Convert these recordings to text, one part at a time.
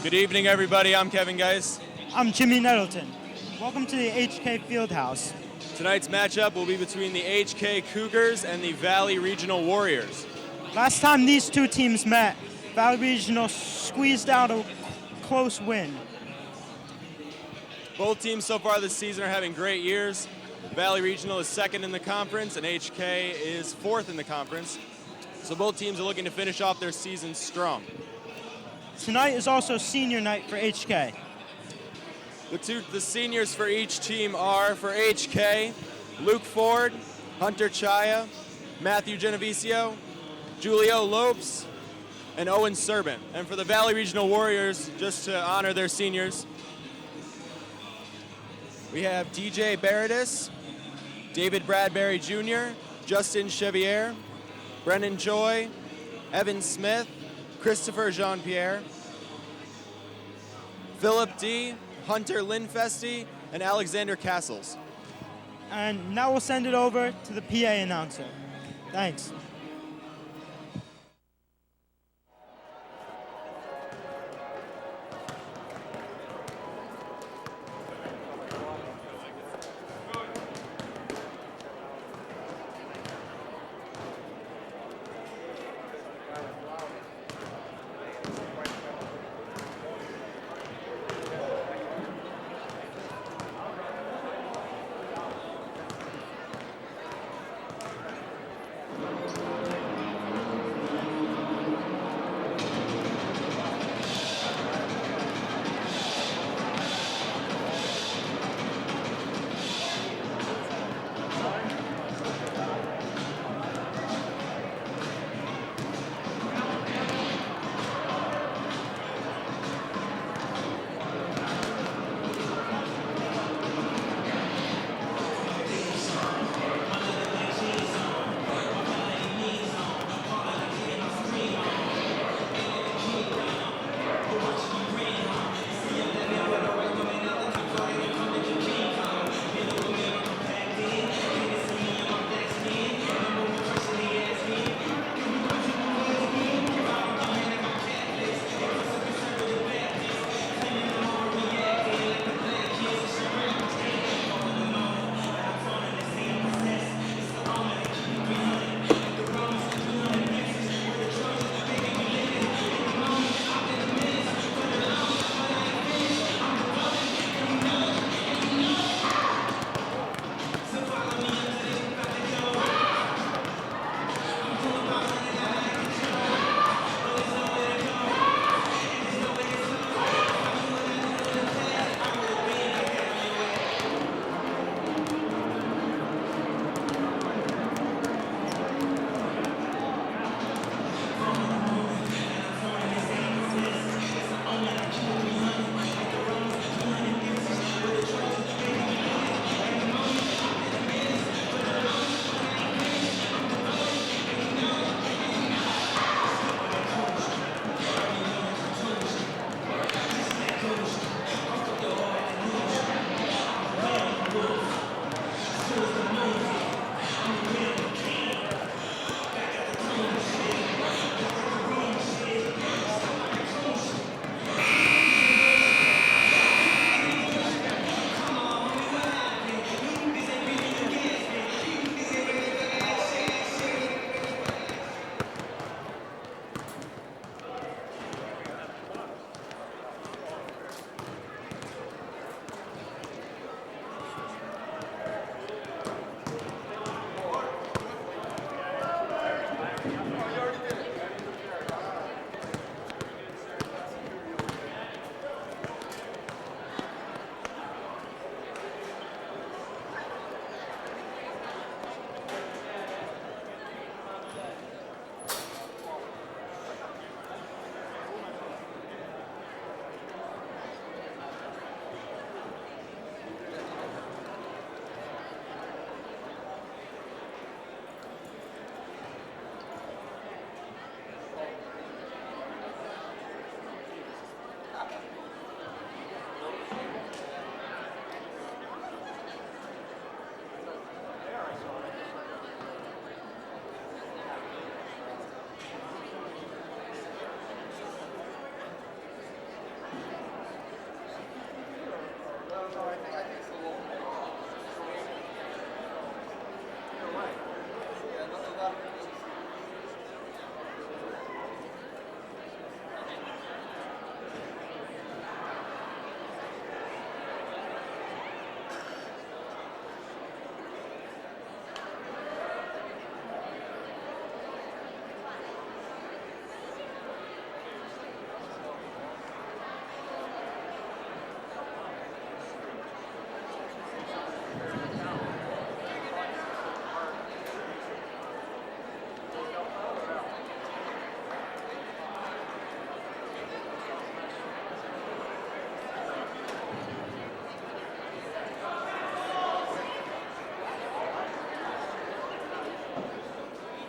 Good evening, everybody. I'm Kevin Geis. I'm Jimmy Nettleton. Welcome to the HK Fieldhouse. Tonight's matchup will be between the HK Cougars and the Valley Regional Warriors. Last time these two teams met, Valley Regional squeezed out a close win. Both teams so far this season are having great years. Valley Regional is second in the conference, and HK is fourth in the conference. So both teams are looking to finish off their season strong. Tonight is also senior night for HK. The seniors for each team are, for HK, Luke Ford, Hunter Chaya, Matthew Genovesio, Julio Lopes, and Owen Serban. And for the Valley Regional Warriors, just to honor their seniors, we have DJ Baradis, David Bradbury Jr., Justin Chevier, Brennan Joy, Evan Smith, Christopher Jean-Pierre, Philip D., Hunter Linfesti, and Alexander Castles. And now we'll send it over to the PA announcer. Thanks.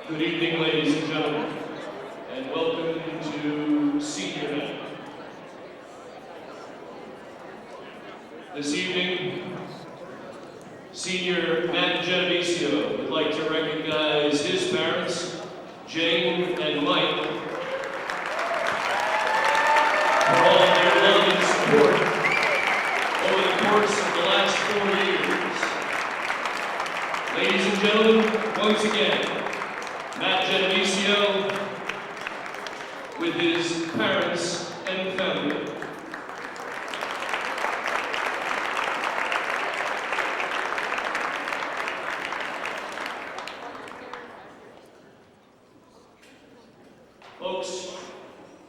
Good evening, ladies and gentlemen, and welcome to Senior Night. This evening, Senior Matt Genovesio would like to recognize his parents, Jane and Mike, for all of their love and support over the course of the last 4 years. Ladies and gentlemen, once again, Matt Genovesio with his parents and family. Folks,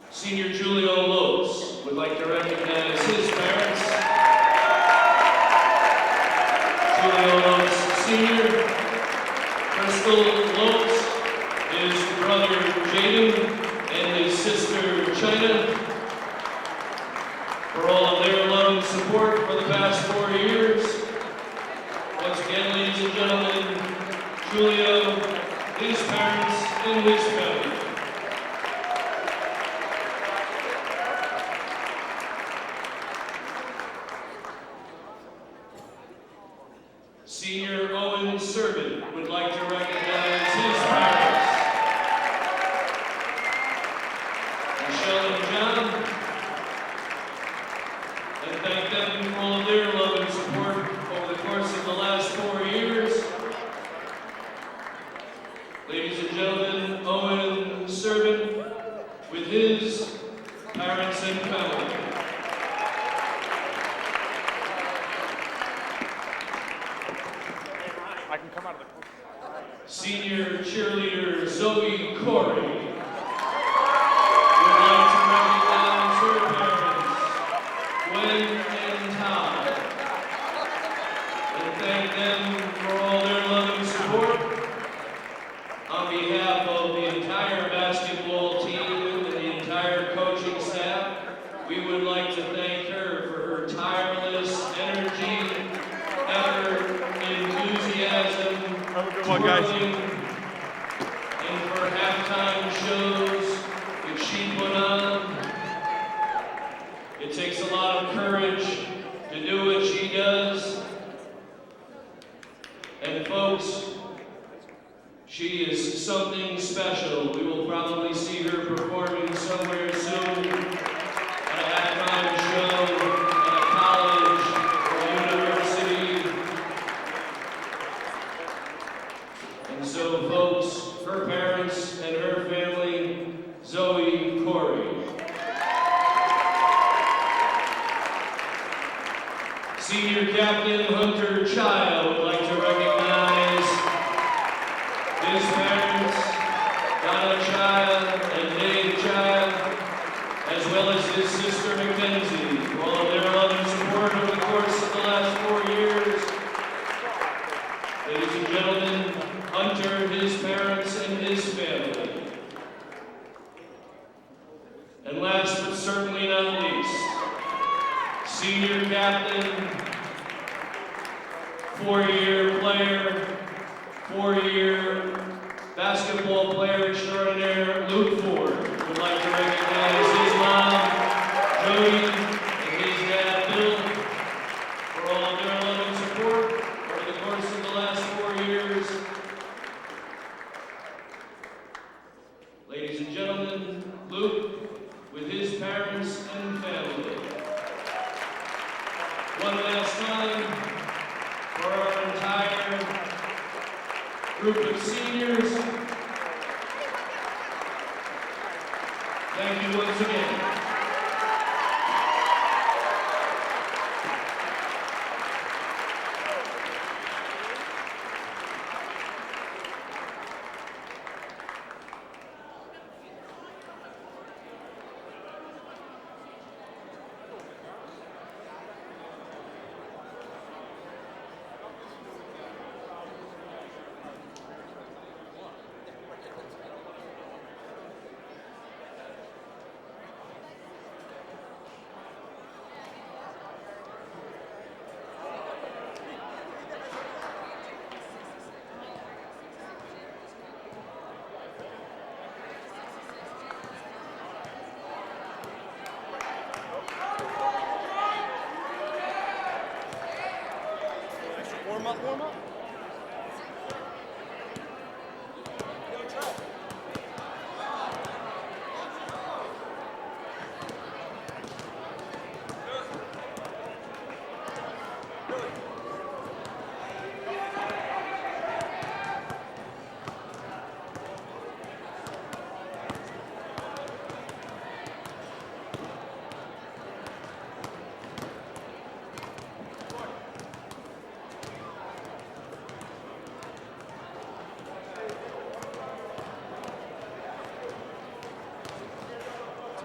Senior Julio Lopes would like to recognize his parents. Julio Lopes Sr., Crystal Lopes, his brother Jaden, and his sister China, for all of their love and support for the past 4 years. Once again, ladies and gentlemen, Julio, his parents, and his family. Senior Owen Servant would like to recognize his parents, Michelle and John, and thank them for all of their love and support over the course of the last 4 years. Ladies and gentlemen, Owen Servant with his parents and family. Senior cheerleader Zoe Corey would like to recognize her parents, Gwen and Todd, and thank them for all their love and support. On behalf of the entire basketball team and the entire coaching staff, we would like to thank her for her tireless energy, effort, enthusiasm, twirling, and for halftime shows that she put on. It takes a lot of courage to do what she does. And folks, she is something special. We will probably see her performing somewhere soon at a halftime show at a college or a university. And so, folks, her parents and her family, Zoe Corey. Senior Captain Hunter Child would like to recognize his parents, Donna Child and Dave Child, as well as his sister Mackenzie, for all of their love and support over the course of the last 4 years. Ladies and gentlemen, Hunter, his parents, and his family. And last but certainly not least, Senior Captain, 4-year player, 4-year basketball player extraordinaire, Luke Ford, would like to recognize his mom, Jody, and his dad, Bill, for all of their love and support over the course of the last 4 years. Ladies and gentlemen, Luke, with his parents and family. One last time, for our entire group of seniors, thank you once again.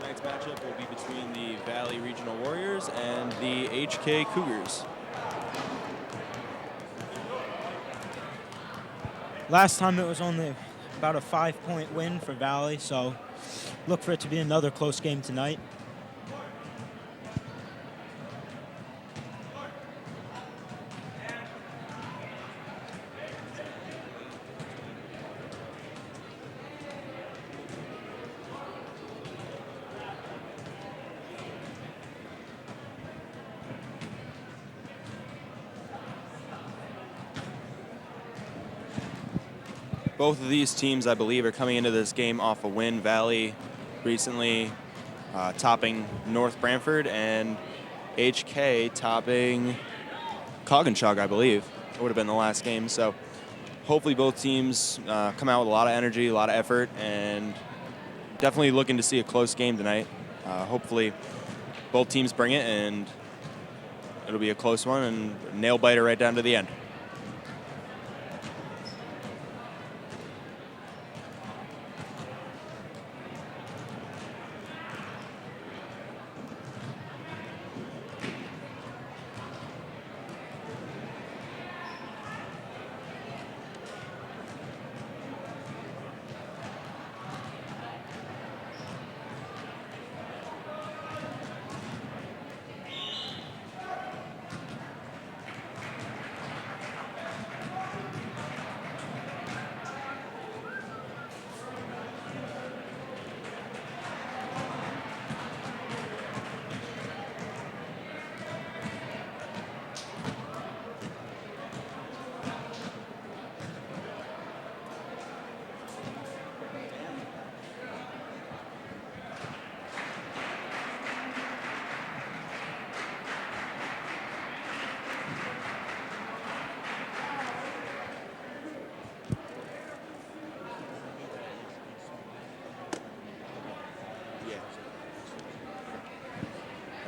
Tonight's matchup will be between the Valley Regional Warriors and the HK Cougars. Last time it was only about a 5-point win for Valley, so look for it to be another close game tonight. Both of these teams, I believe, are coming into this game off a win. Valley recently topping North Branford, and HK topping Coggins, I believe. It would have been the last game. So hopefully both teams come out with a lot of energy, a lot of effort, and definitely looking to see a close game tonight. Hopefully both teams bring it, and it'll be a close one and nail biter right down to the end.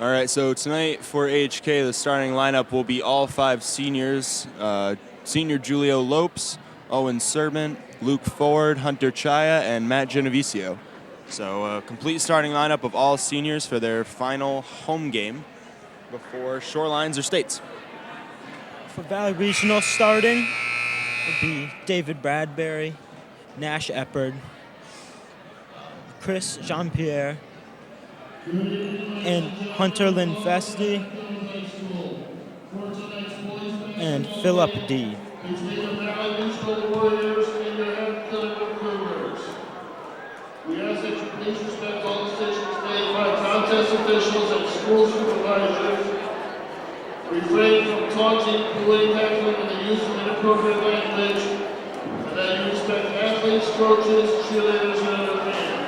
All right, so tonight for HK, the starting lineup will be all 5 seniors. Senior Julio Lopes, Owen Servant, Luke Ford, Hunter Chaya, and Matt Genovesio. So a complete starting lineup of all seniors for their final home game before Shorelines or States. For Valley Regional starting would be David Bradbury, Nash Eppard, Chris Jean-Pierre, and Hunter Linfesti, and Philip D. Between the Valley Regional Warriors and your Haddam-Killingworth Cougars. We ask that you please respect all decisions made by contest officials and school supervisors. Refrain from taunting, booing, heckling, and the use of inappropriate language, and that you respect athletes, coaches, cheerleaders, and other fans.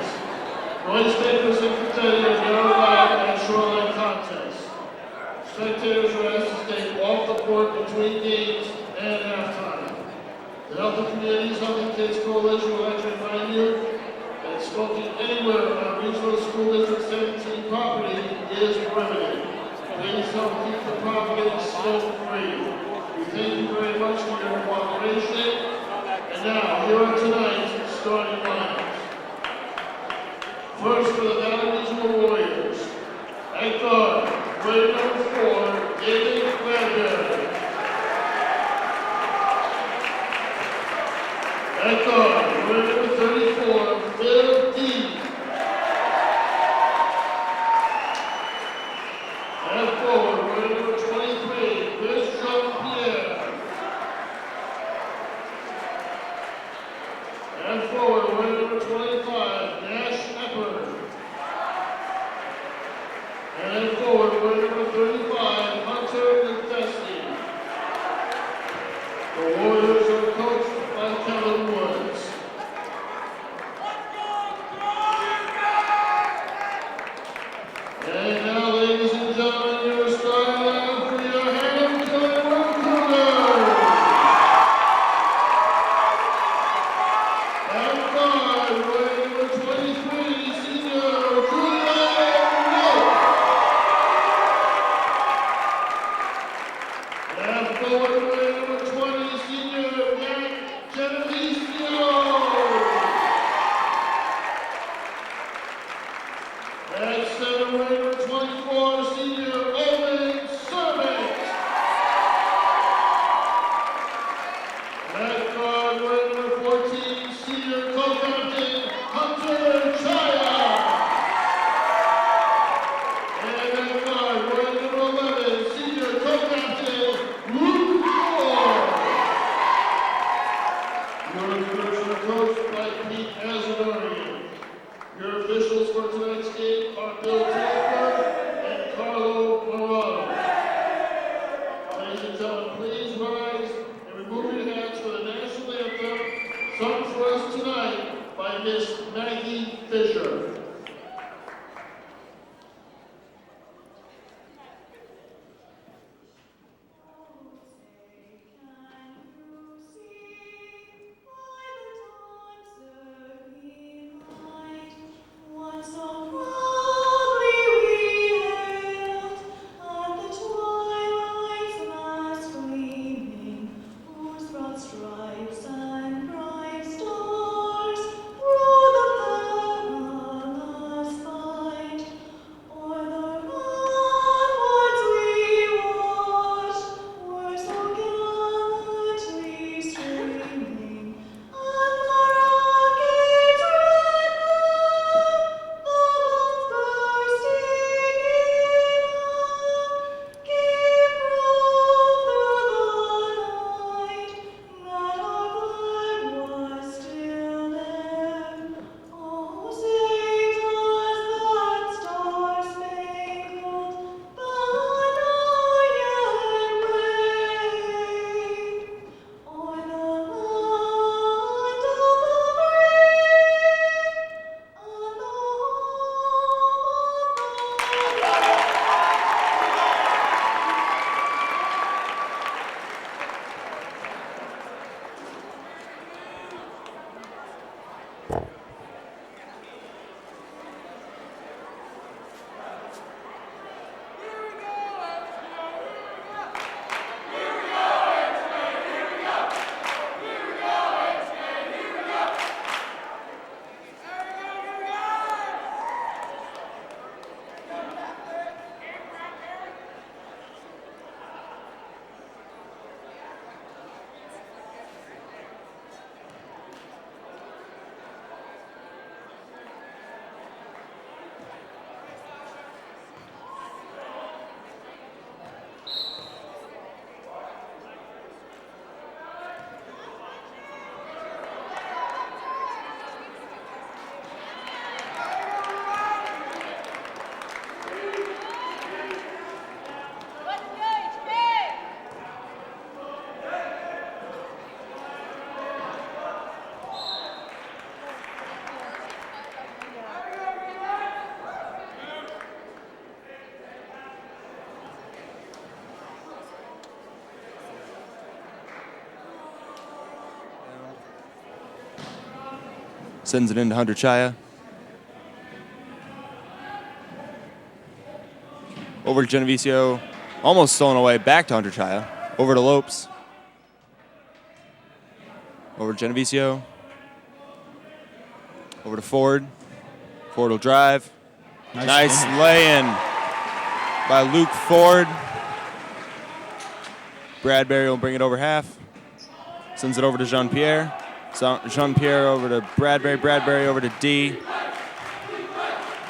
Noisemakers and confetti are never allowed at shoreline contests. Spectators are asked to stay off the court between games and halftime. The Healthy Communities Healthy Kids Coalition would like to remind you that smoking anywhere on Regional School District 17 property is prohibited. Please help keep the property smoke-free. We thank you very much for your cooperation. And now, here are tonight's starting lineups. First for the Valley Regional Warriors. At guard, player number 4, David Bradbury. At guard, player number 34, Phil D. At forward, player number 23, Chris Jean-Pierre. At forward, player number 25, Nash Eppard. And forward, player number 35, Hunter Linfesti. Featherweight number 20, senior Matt Genovesio. At featherweight number 24, senior Owen Servant. At guard number 14, senior co-captain Hunter Chaya. And at guard number 11, senior co-captain Luke Ford. Your introduction are coached by Pete Asadorian. Your officials for tonight's game are Bill Taylor and Carlo Morano. Ladies and gentlemen, please rise and remove your hats for the national anthem sung for us tonight by Miss Maggie Fisher. Stripes and bright stars through the perilous fight. Sends it into Hunter Chaya. Over to Genovesio. Almost stolen away. Back to Hunter Chaya. Over to Lopes. Over to Genovesio. Over to Ford. Ford will drive. Nice lay-in by Luke Ford. Bradbury will bring it over half. Sends it over to Jean-Pierre. Jean-Pierre over to Bradbury. Bradbury over to D.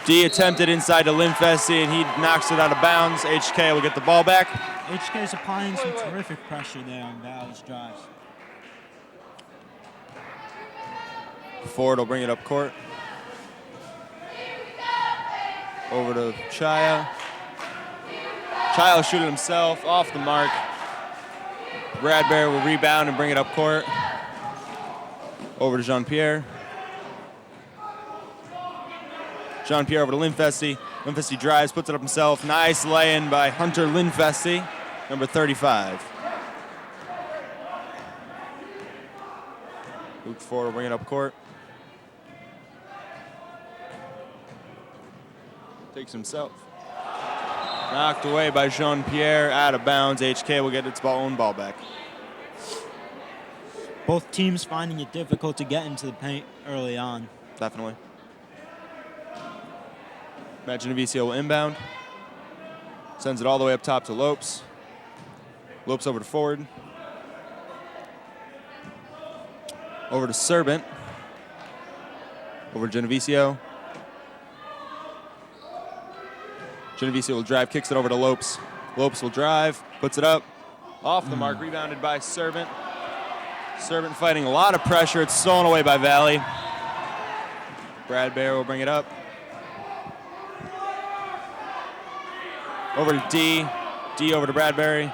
D attempted inside to Linfesti, and he knocks it out of bounds. HK will get the ball back. HK is applying some terrific pressure there on Valley's drives. Ford will bring it up court. Over to Chaya. Chaya will shoot it himself, off the mark. Bradbury will rebound and bring it up court. Over to Jean-Pierre. Jean-Pierre over to Linfesti. Linfesti drives, puts it up himself. Nice lay-in by Hunter Linfesti, number 35. Luke Ford will bring it up court. Takes himself. Knocked away by Jean-Pierre, out of bounds. HK will get its own ball back. Both teams finding it difficult to get into the paint early on. Definitely. Matt Genovesio will inbound. Sends it all the way up top to Lopes. Lopes over to Ford. Over to Servant. Over to Genovesio. Genovesio will drive, kicks it over to Lopes. Lopes will drive, puts it up. Off the mark, rebounded by Servant. Servant fighting a lot of pressure. It's stolen away by Valley. Bradbury will bring it up. Over to D. D over to Bradbury.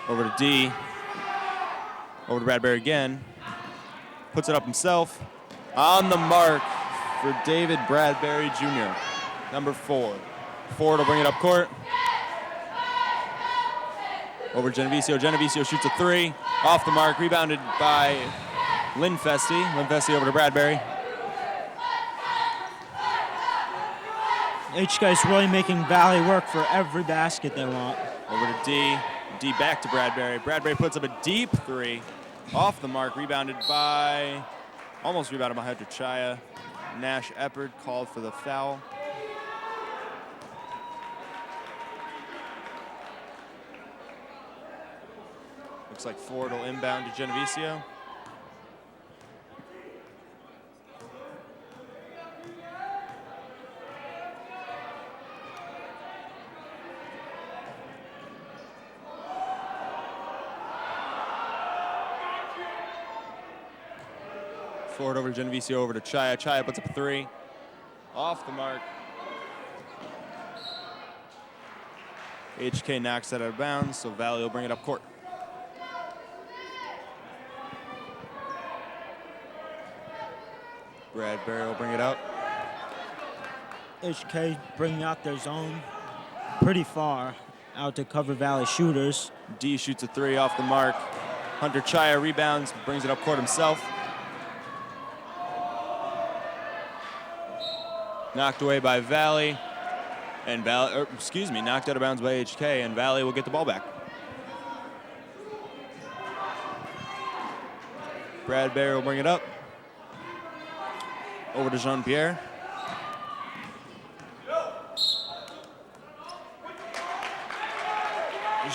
Over to D. Over to Bradbury again. Puts it up himself. On the mark for David Bradbury Jr., number 4. Ford will bring it up court. Over to Genovesio. Genovesio shoots a 3. Off the mark, rebounded by Linfesti. Linfesti over to Bradbury. HK's really making Valley work for every basket they want. Over to D. D back to Bradbury. Bradbury puts up a deep 3. Off the mark, almost rebounded by Hunter Chaya. Nash Eppard called for the foul. Looks like Ford will inbound to Genovesio. Ford over to Genovesio, over to Chaya. Chaya puts up a 3. Off the mark. HK knocks that out of bounds, so Valley will bring it up court. Bradbury will bring it up. HK bringing out their zone pretty far out to cover Valley shooters. D shoots a 3 off the mark. Hunter Chaya rebounds, brings it up court himself. Knocked away by Valley, and knocked out of bounds by HK, and Valley will get the ball back. Bradbury will bring it up. Over to Jean-Pierre.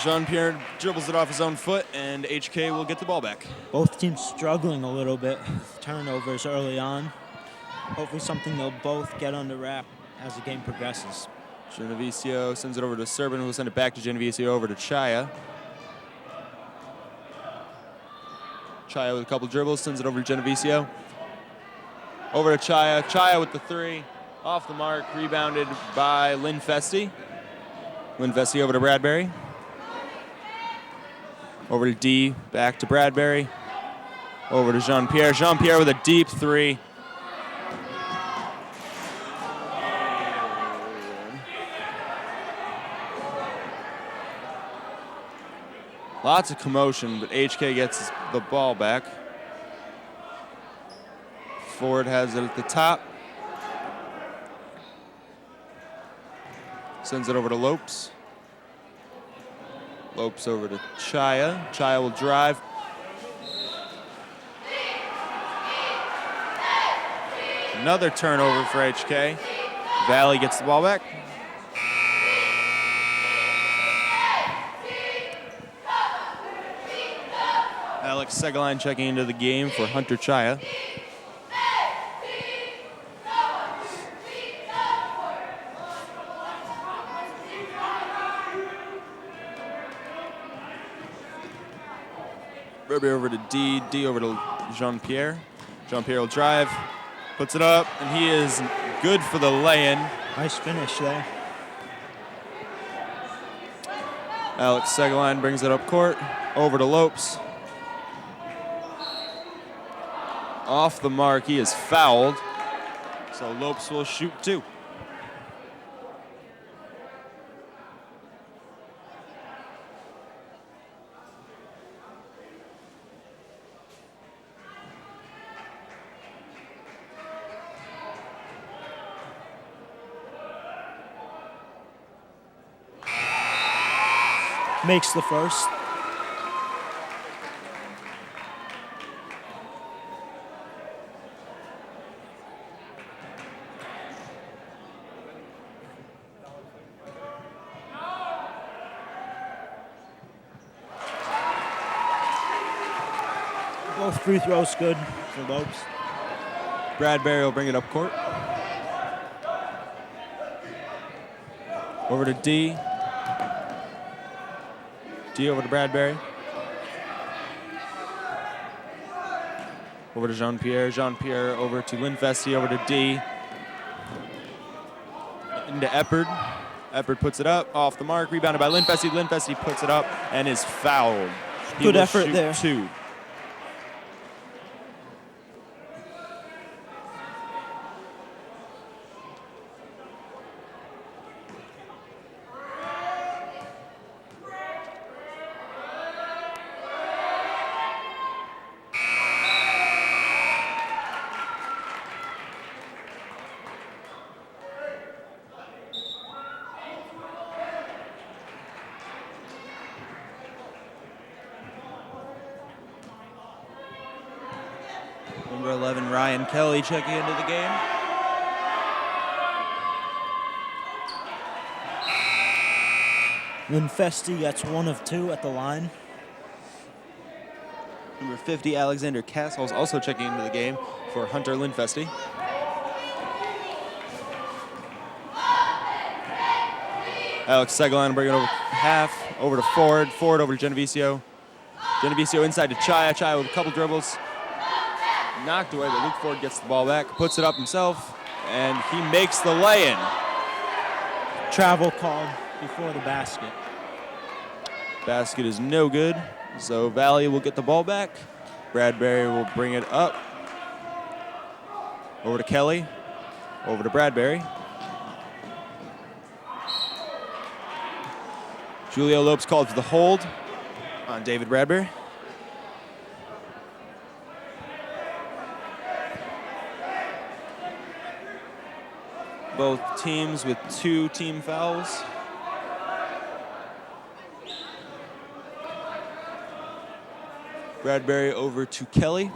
Jean-Pierre dribbles it off his own foot, and HK will get the ball back. Both teams struggling a little bit with turnovers early on. Hopefully something they'll both get under wrap as the game progresses. Genovesio sends it over to Servant, who will send it back to Genovesio, over to Chaya. Chaya with a couple dribbles, sends it over to Genovesio. Over to Chaya. Chaya with the 3. Off the mark, rebounded by Linfesti. Linfesti over to Bradbury. Over to D, back to Bradbury. Over to Jean-Pierre. Jean-Pierre with a deep 3. Lots of commotion, but HK gets the ball back. Ford has it at the top. Sends it over to Lopes. Lopes over to Chaya. Chaya will drive. Another turnover for HK. Valley gets the ball back. Alex Segaline checking into the game for Hunter Chaya. Bradbury over to D. D over to Jean-Pierre. Jean-Pierre will drive, puts it up, and he is good for the lay-in. Nice finish there. Alex Segaline brings it up court, over to Lopes. Off the mark, he is fouled, so Lopes will shoot 2. Makes the first. Both free throws good for Lopes. Bradbury will bring it up court. Over to D. D over to Bradbury. Over to Jean-Pierre. Jean-Pierre over to Linfesti. Over to D. Into Eppard. Eppard puts it up. Off the mark. Rebounded by Linfesti. Linfesti puts it up and is fouled. He Good will effort shoot there. 2. Number 11, Ryan Kelly checking into the game. Linfesti gets 1 of 2 at the line. Number 50, Alexander Castles also checking into the game for Hunter Linfesti. Alex Segalan bringing it over half, over to Ford. Ford over to Genovesio. Genovesio inside to Chaya. Chaya with a couple dribbles. Knocked away, but Luke Ford gets the ball back, puts it up himself, and he makes the lay-in. Travel called before the basket. Basket is no good, so Valley will get the ball back. Bradbury will bring it up. Over to Kelly. Over to Bradbury. Julio Lopes called for the hold on David Bradbury. Both teams with 2 team fouls. Bradbury over to Kelly.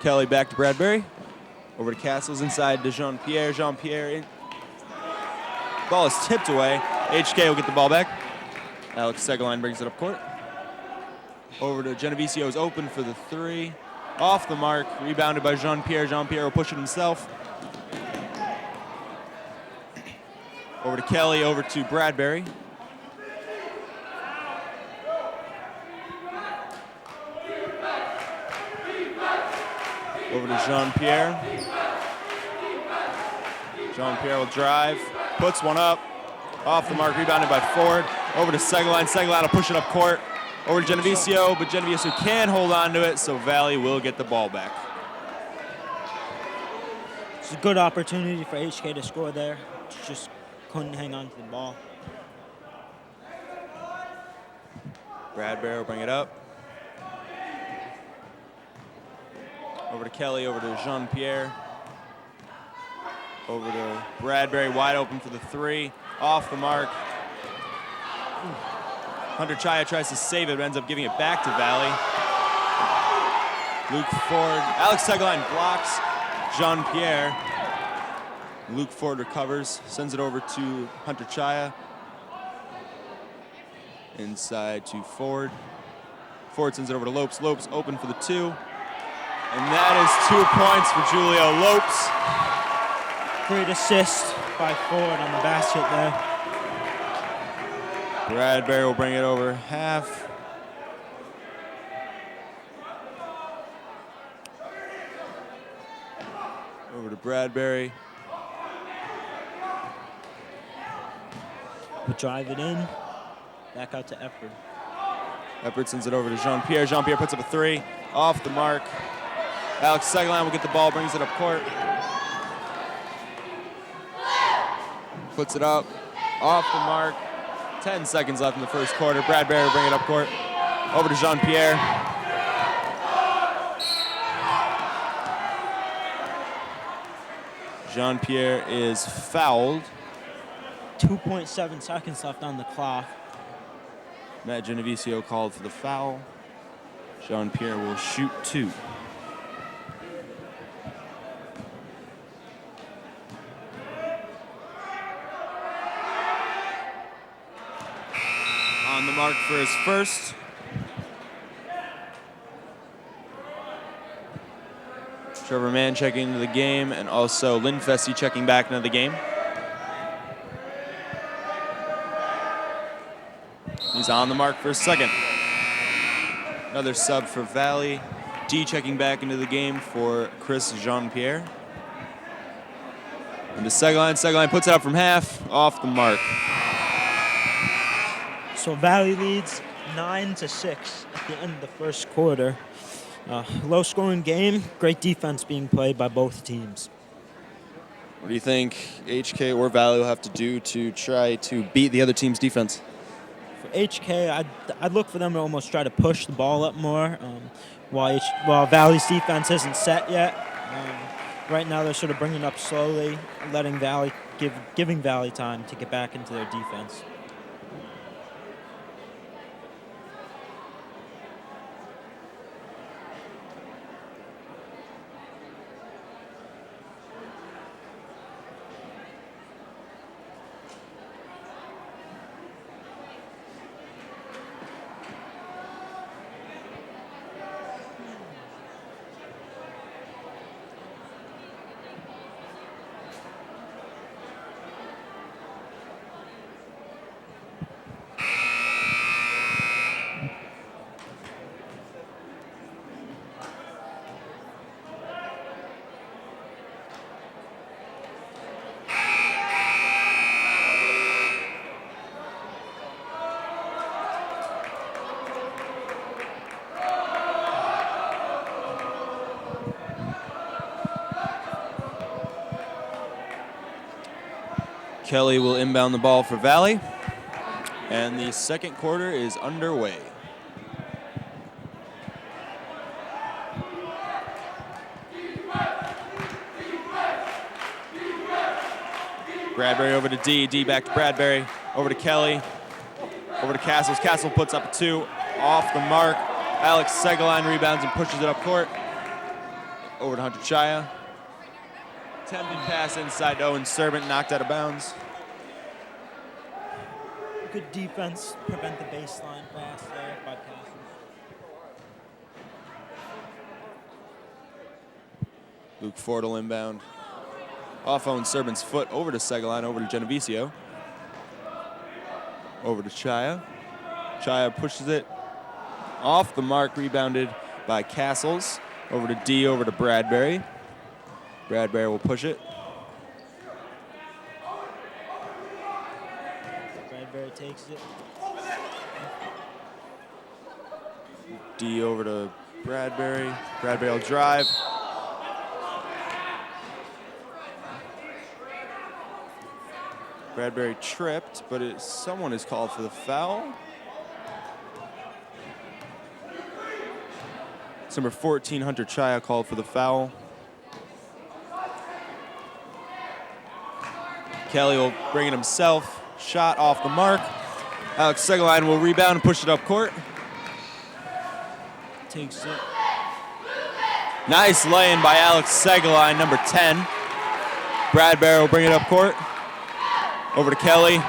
Kelly back to Bradbury. Over to Castles inside to Jean-Pierre. Jean-Pierre in. Ball is tipped away. HK will get the ball back. Alex Segaline brings it up court. Over to Genovesio's is open for the 3. Off the mark. Rebounded by Jean-Pierre. Jean-Pierre will push it himself. Over to Kelly, over to Bradbury. Over to Jean-Pierre. Jean-Pierre will drive, puts one up. Off the mark, rebounded by Ford. Over to Segaline. Segaline will push it up court. Over to Genovesio, but Genovesio can hold on to it, so Valley will get the ball back. It's a good opportunity for HK to score there. Just couldn't hang on to the ball. Bradbury will bring it up. Over to Kelly, over to Jean-Pierre. Over to Bradbury, wide open for the 3. Off the mark. Hunter Chaya tries to save it, but ends up giving it back to Valley. Luke Ford, Alex Segaline blocks Jean-Pierre. Luke Ford recovers, sends it over to Hunter Chaya. Inside to Ford. Ford sends it over to Lopes. Lopes open for the 2. And that is 2 points for Julio Lopes. Great assist by Ford on the basket there. Bradbury will bring it over half. Over to Bradbury. We'll drive it in. Back out to Eppard. Eppard sends it over to Jean-Pierre. Jean-Pierre puts up a 3. Off the mark. Alex Segaline will get the ball, brings it up court. Puts it up. Off the mark. 10 seconds left in the first quarter. Bradbury will bring it up court. Over to Jean-Pierre. Jean-Pierre is fouled. 2.7 seconds left on the clock. Matt Genovesio called for the foul. Jean-Pierre will shoot 2. On the mark for his first. Trevor Mann checking into the game, and also Lynn Fessy checking back into the game. He's on the mark for his second. Another sub for Valley. D checking back into the game for Chris Jean-Pierre. And the Segline puts it up from half, off the mark. So Valley leads 9-6 at the end of the first quarter. Low-scoring game, great defense being played by both teams. What do you think HK or Valley will have to do to try to beat the other team's defense? For HK, I'd look for them to almost try to push the ball up more, while Valley's defense isn't set yet. Right now, they're sort of bringing it up slowly, letting Valley giving Valley time to get back into their defense. Kelly will inbound the ball for Valley. And the second quarter is underway. Bradbury over to D. D back to Bradbury. Over to Kelly. Over to Castles. Castle puts up a 2. Off the mark. Alex Segline rebounds and pushes it up court. Over to Hunter Chaya. Attempted pass inside to Owen Servant, knocked out of bounds. Good defense, prevent the baseline pass there by Castles. Luke Ford will inbound. Off Owen Servant's foot, over to Segline, over to Genovesio. Over to Chaya. Chaya pushes it off the mark, rebounded by Castles. Over to D, over to Bradbury. Bradbury will push it. Bradbury takes it. D over to Bradbury. Bradbury will drive. Bradbury tripped, but someone is called for the foul. It's number 14, Hunter Chaya, called for the foul. Kelly will bring it himself. Shot off the mark. Alex Segline will rebound and push it up court. Takes it. Nice lay-in by Alex Segline, number 10. Bradbury will bring it up court. Over to Kelly.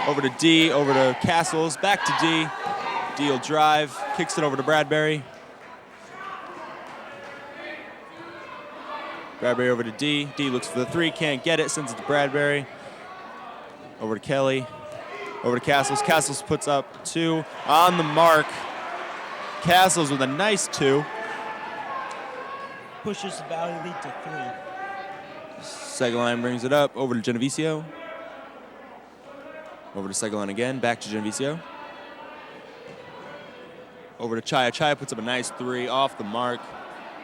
Over to D, over to Castles, back to D. D will drive, kicks it over to Bradbury. Bradbury over to D. D looks for the 3, can't get it, sends it to Bradbury. Over to Kelly. Over to Castles. Castles puts up 2 on the mark. Castles with a nice 2. Pushes the Valley lead to 3. Segline brings it up. Over to Genovesio. Over to Segline again. Back to Genovesio. Over to Chaya. Chaya puts up a nice 3 off the mark.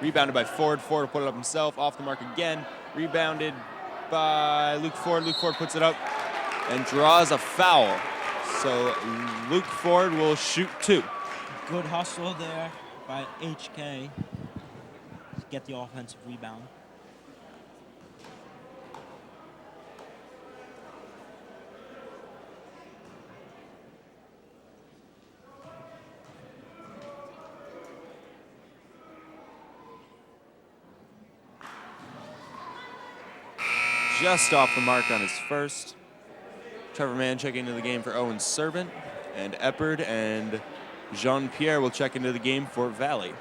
Rebounded by Ford. Ford will put it up himself. Off the mark again. Rebounded by Luke Ford. Luke Ford puts it up and draws a foul. So Luke Ford will shoot 2. Good hustle there by HK to get the offensive rebound. just off the mark on his first. Trevor Mann checking into the game for Owen Servant, and Eppard and Jean-Pierre will check into the game for Valley.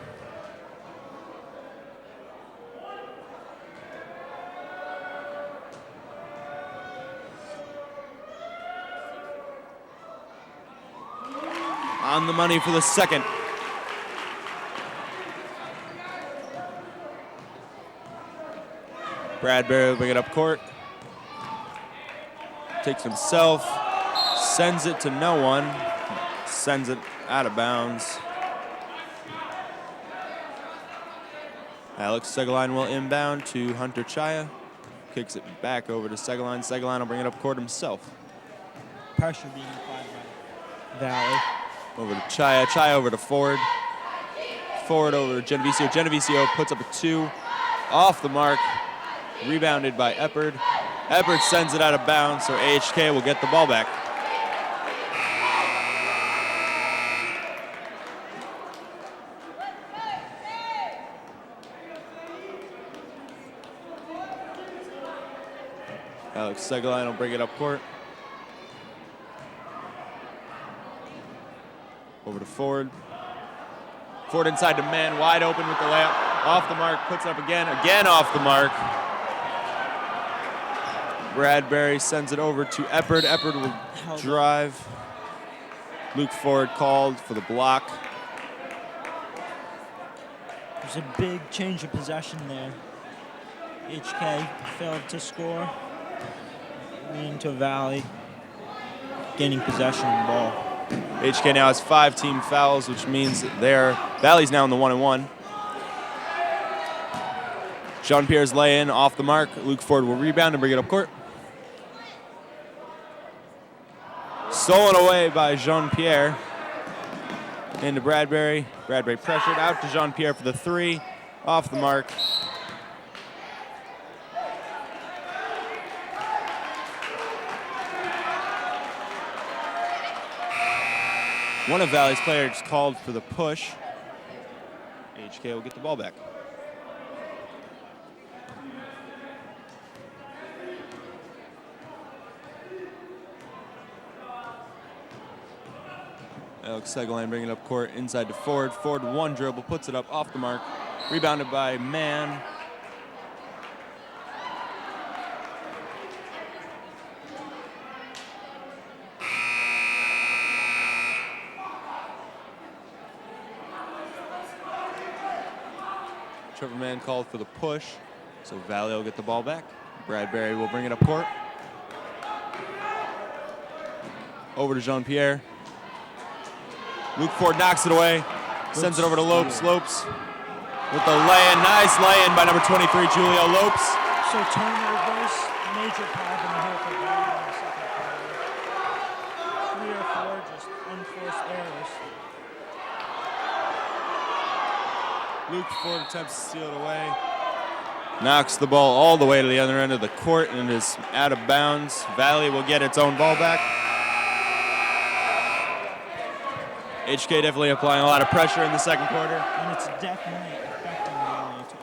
On the money for the second. Bradbury will bring it up court. Takes himself, sends it to no one, sends it out of bounds. Alex Segelein will inbound to Hunter Chaya. Kicks it back over to Segelein. Segelein will bring it up court himself. Pressure being applied by Valley. Over to Chaya. Chaya over to Ford. Ford over to Genovesio. Genovesio puts up a 2. Off the mark. Rebounded by Eppard. Eppard sends it out of bounds, so AHK will get the ball back. Alex Segelein will bring it up court. Over to Ford. Ford inside to Mann, wide open with the layup. Off the mark, puts it up again off the mark. Bradbury sends it over to Eppard. Eppard will drive. Luke Ford called for the block. There's a big change of possession there. HK failed to score, leading to Valley gaining possession of the ball. HK now has 5 team fouls, which means Valley's now in the 1-1. Jean-Pierre's lay-in off the mark. Luke Ford will rebound and bring it up court. Stolen away by Jean-Pierre. Into Bradbury. Bradbury pressured out to Jean-Pierre for the 3. Off the mark. One of Valley's players called for the push. HK will get the ball back. Alex Segelein bringing it up court inside to Ford. Ford 1 dribble, puts it up off the mark. Rebounded by Mann. Trevor Mann called for the push, so Valley will get the ball back. Bradbury will bring it up court. Over to Jean-Pierre. Luke Ford knocks it away, sends it over to Lopes. Lopes with the lay-in, nice lay-in by number 23, Julio Lopes. So turnovers, major problem here for Valley in the second quarter. 3 or 4 just unforced errors. Luke Ford attempts to steal it away. Knocks the ball all the way to the other end of the court and is out of bounds. Valley will get its own ball back. HK definitely applying a lot of pressure in the second quarter. And it's definitely affecting Valley also.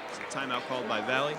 It's a timeout called by Valley.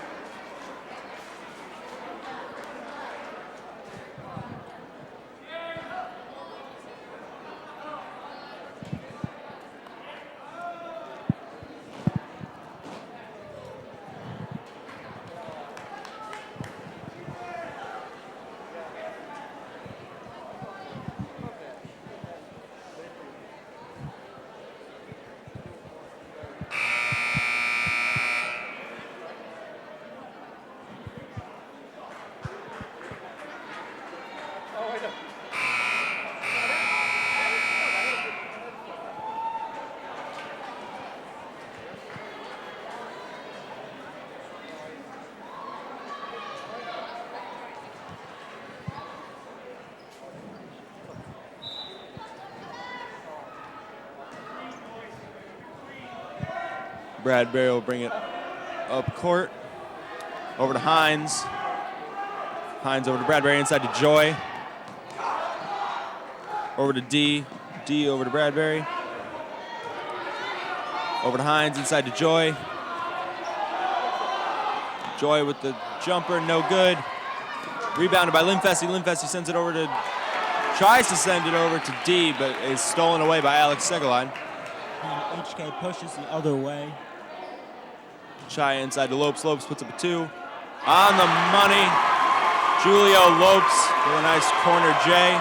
Bradbury will bring it up court. Over to Hines. Hines over to Bradbury, inside to Joy. Over to D. D over to Bradbury. Over to Hines, inside to Joy. Joy with the jumper, no good. Rebounded by Linfesti. Linfesti sends it over to, tries to send it over to D, but is stolen away by Alex Segaline. And HK pushes the other way. Chaya inside to Lopes. Lopes puts up a 2. On the money. Julio Lopes with a nice corner J.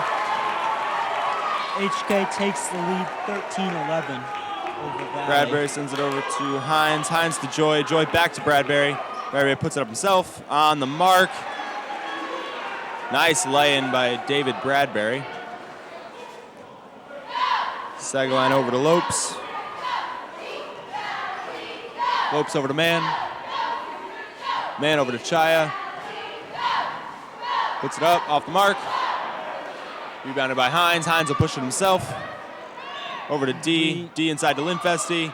HK takes the lead 13-11 over Valley. Bradbury sends it over to Hines. Hines to Joy. Joy back to Bradbury. Bradbury puts it up himself. On the mark. Nice lay-in by David Bradbury. Segaline over to Lopes. Lopes over to Man. Man over to Chaya. Puts it up, off the mark. Rebounded by Hines. Hines will push it himself. Over to D. D inside to Linfesti.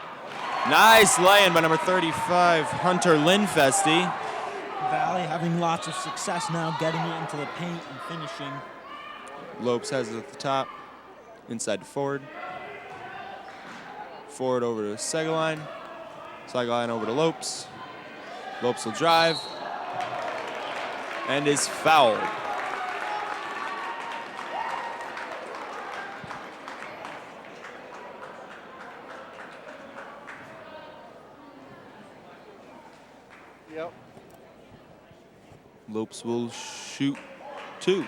Nice lay-in by number 35, Hunter Linfesti. Valley having lots of success now getting it into the paint and finishing. Lopes has it at the top. Inside to Ford. Ford over to Segaline. Segaline over to Lopes. Lopes will drive. And is fouled. Yep. Lopes will shoot 2.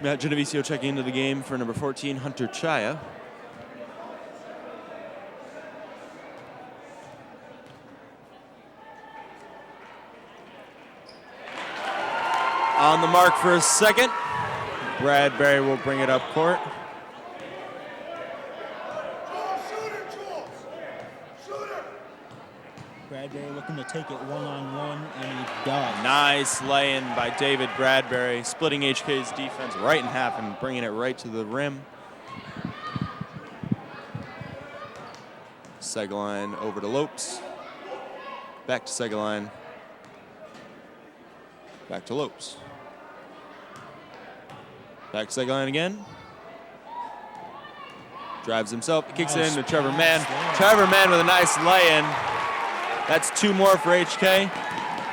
Matt Genovesio checking into the game for number 14, Hunter Chaya. On the mark for a second. Bradbury will bring it up court. Bradbury looking to take it one-on-one, and he does. Nice lay-in by David Bradbury, splitting HK's defense right in half and bringing it right to the rim. Segaline over to Lopes. Back to Segaline. Back to Lopes. Back to Segaline again. Drives himself, kicks it in to Trevor Mann. Trevor Mann with a nice lay-in. That's 2 more for HK.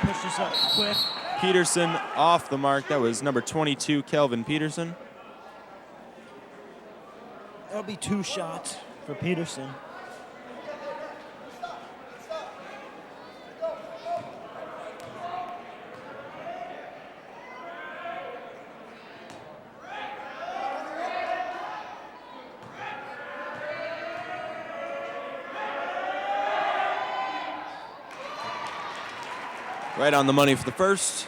Pushes up quick. Peterson off the mark. That was number 22, Kelvin Peterson. That'll be 2 shots for Peterson. Right on the money for the first.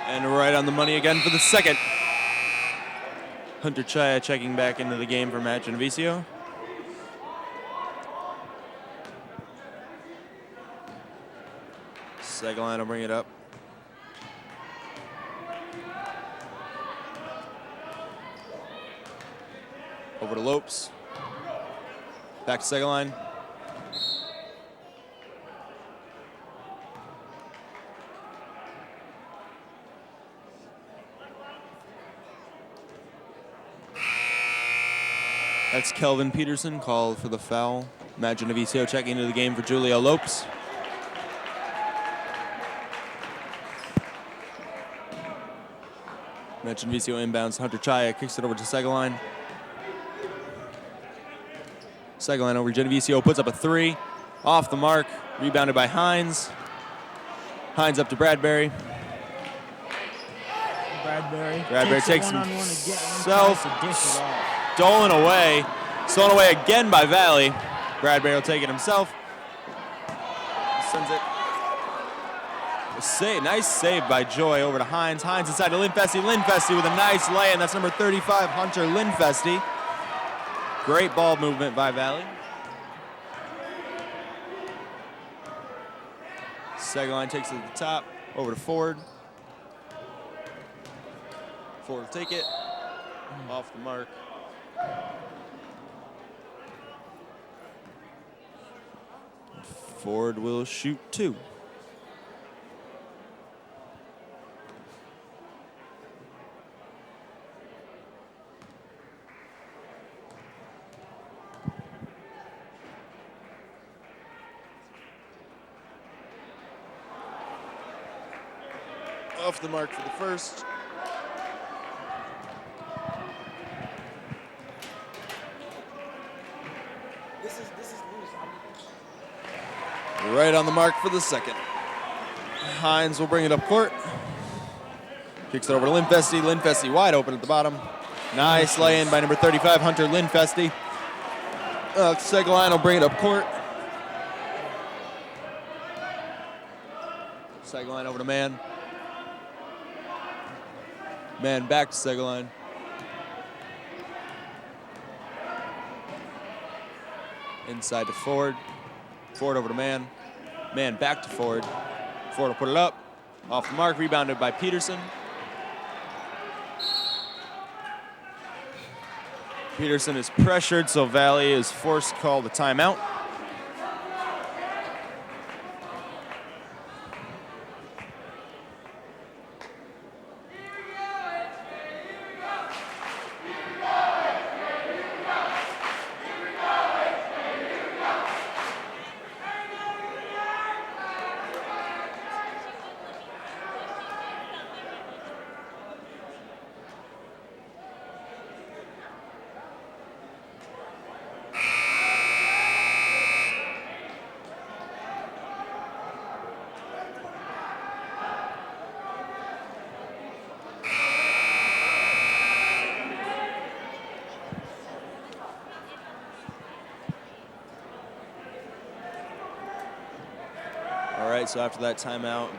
And right on the money again for the second. Hunter Chaya checking back into the game for Matt Genovesio. Segaline will bring it up. Over to Lopes. Back to Segaline. That's Kelvin Peterson called for the foul. Matt Genovesio checking into the game for Julio Lopes. Matt Genovesio inbounds. Hunter Chaya kicks it over to Segaline. Segaline over Genovesio, puts up a 3. Off the mark, rebounded by Hines. Hines up to Bradbury. Bradbury takes himself. Stolen away. Stolen away again by Valley. Bradbury will take it himself. Sends it Save, nice save by Joy over to Hines. Hines inside to Linfesti. Linfesti with a nice lay, and that's number 35, Hunter Linfesti. Great ball movement by Valley. Segline takes it to the top, over to Ford. Ford will take it, off the mark. Ford will shoot 2. Off the mark for the first. Right on the mark for the second. Hines will bring it up court. Kicks it over to Linfesti. Linfesti wide open at the bottom. Nice lay-in by number 35, Hunter Linfesti. Segline will bring it up court. Segline over to Man. Man back to Segline. Inside to Ford. Ford over to Man. Man back to Ford. Ford will put it up. Off the mark, rebounded by Peterson. Peterson is pressured, so Valley is forced to call the timeout. So after that timeout,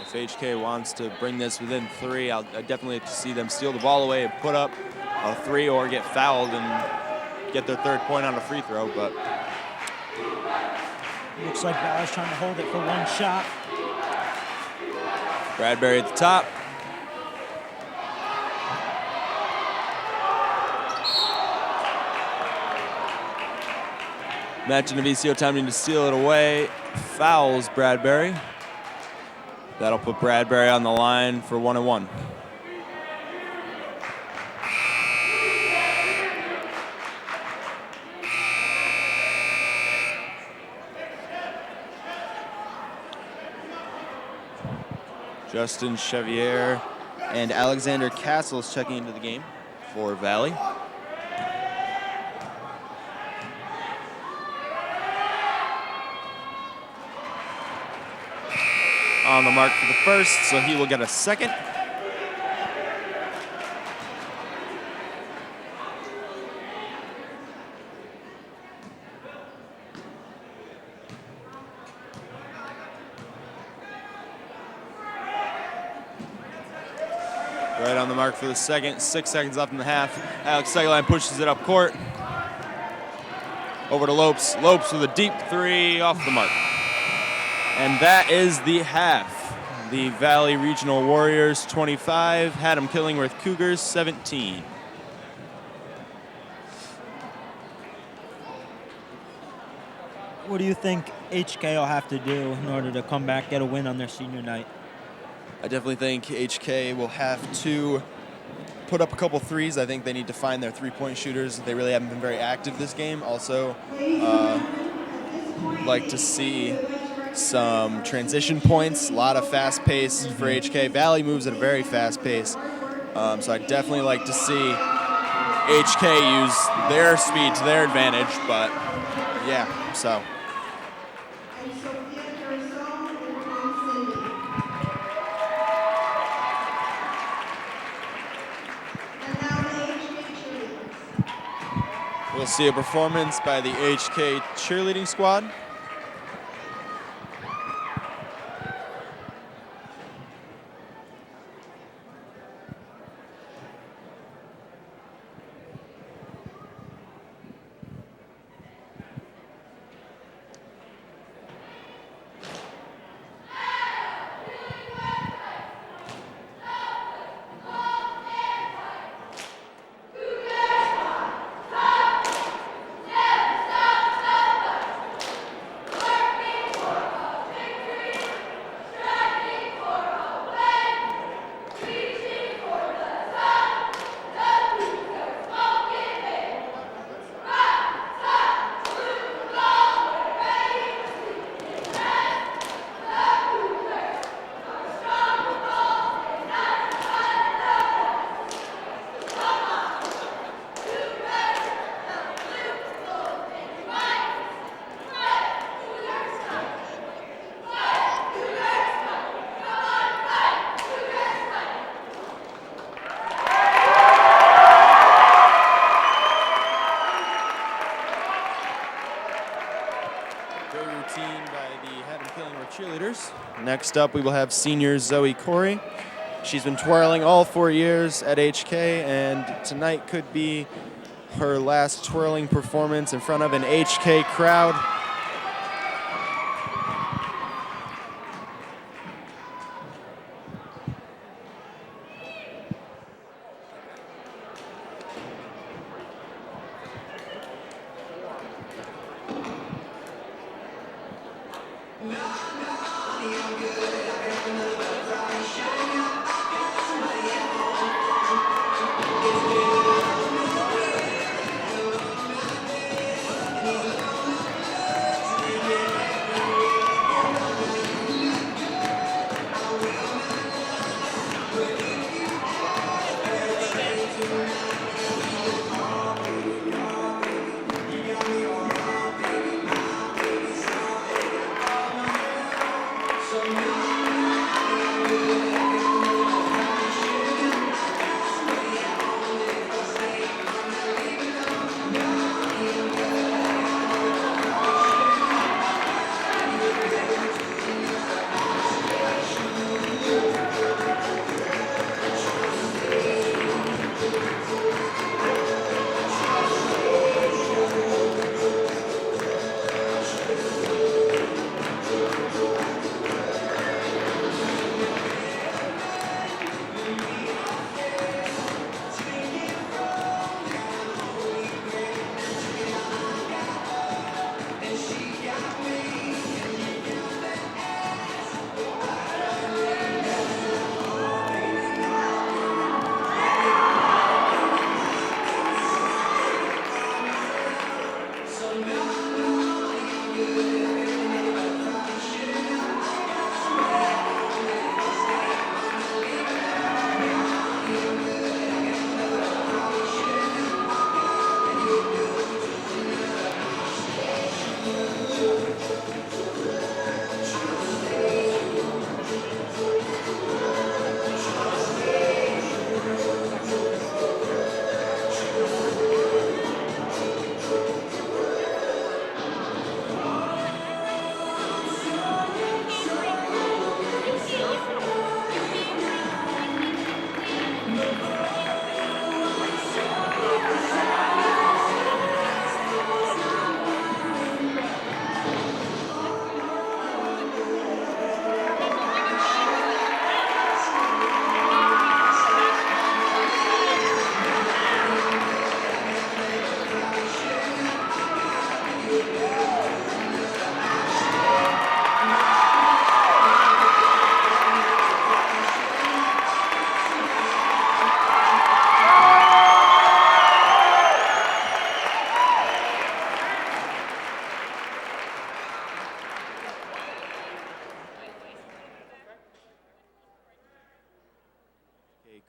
if HK wants to bring this within 3, I definitely like to see them steal the ball away and put up a 3 or get fouled and get their 3rd point on a free throw. But looks like Valley's trying to hold it for 1 shot. Bradbury at the top. Matt Genovesio attempting to steal it away. Fouls Bradbury. That'll put Bradbury on the line for 1-1. Justin Chevier and Alexander Castles checking into the game for Valley. On the mark for the first, so he will get a second. Right on the mark for the second. 6 seconds left in the half. Alex Segline pushes it up court. Over to Lopes. Lopes with a deep 3 off the mark. And that is the half. The Valley Regional Warriors 25, Haddam-Killingworth Cougars 17. What do you think HK will have to do in order to come back, get a win on their senior night? I definitely think HK will have to put up a couple 3s. I think they need to find their 3-point shooters. They really haven't been very active this game. Also, like to see some transition points, a lot of fast pace for HK. Valley moves at a very fast pace, so I'd definitely like to see HK use their speed to their advantage, but yeah, so. We'll see a performance by the HK cheerleading squad. Very routine by the Haddam-Killingworth cheerleaders. Next up, we will have senior Zoe Corey. She's been twirling all 4 years at HK, and tonight could be her last twirling performance in front of an HK crowd.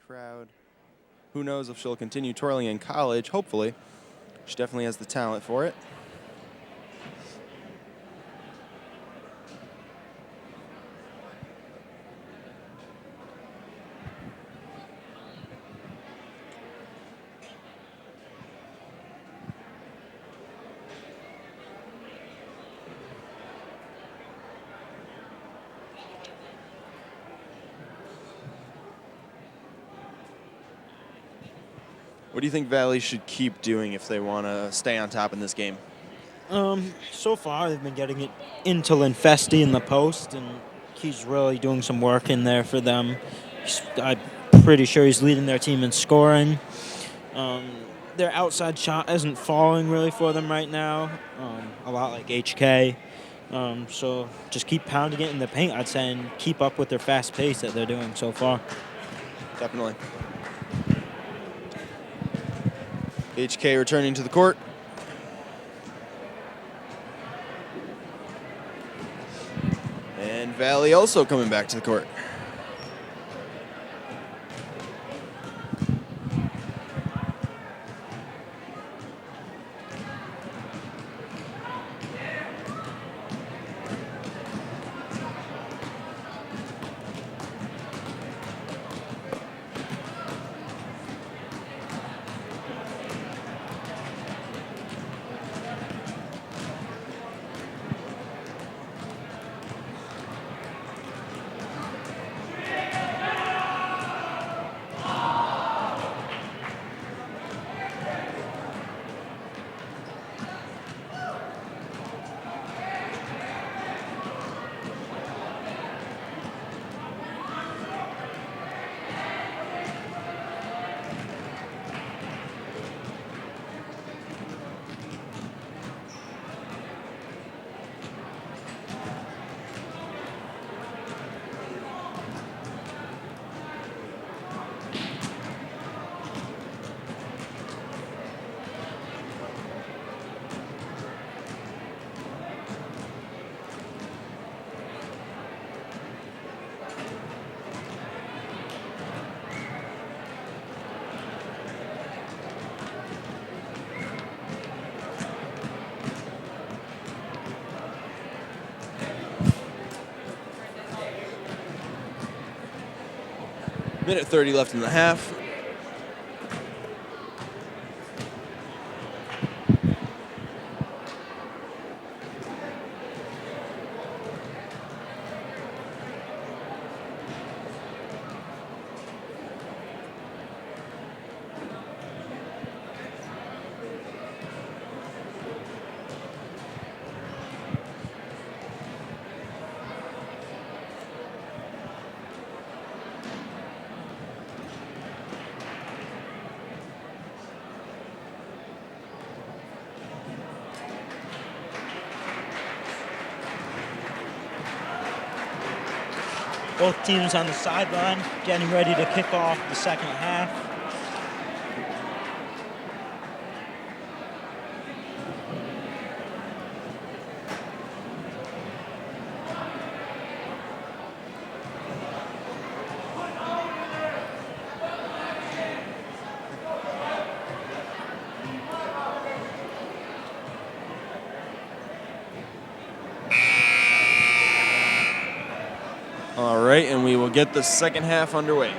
Crowd. Who knows if she'll continue twirling in college? Hopefully. She definitely has the talent for it. What do you think Valley should keep doing if they want to stay on top in this game? So far, they've been getting it into Linfesti in the post, and he's really doing some work in there for them. I'm pretty sure he's leading their team in scoring. Their outside shot isn't falling really for them right now, a lot like HK. So just keep pounding it in the paint, I'd say, and keep up with their fast pace that they're doing so far. Definitely. HK returning to the court. And Valley also coming back to the court. Minute 30 left in the half. Both teams on the sideline getting ready to kick off the second half. All right, and we will get the second half underway.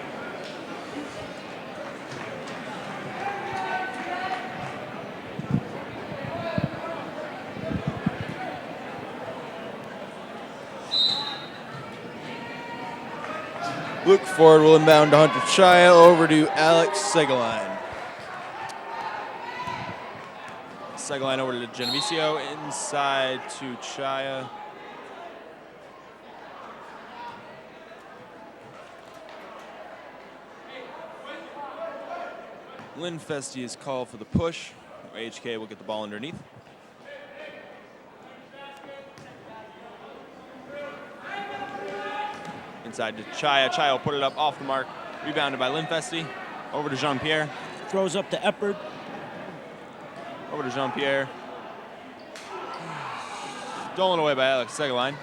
Luke Ford will inbound to Hunter Chaya, over to Alex Segaline. Segaline over to Genovesio, inside to Chaya. Lynn Festi is called for the push. HK will get the ball underneath. Inside to Chaya. Chaya will put it up off the mark. Rebounded by Lynn Festi. Over to Jean-Pierre. Throws up to Eppard. Over to Jean-Pierre. Stolen away by Alex Segaline.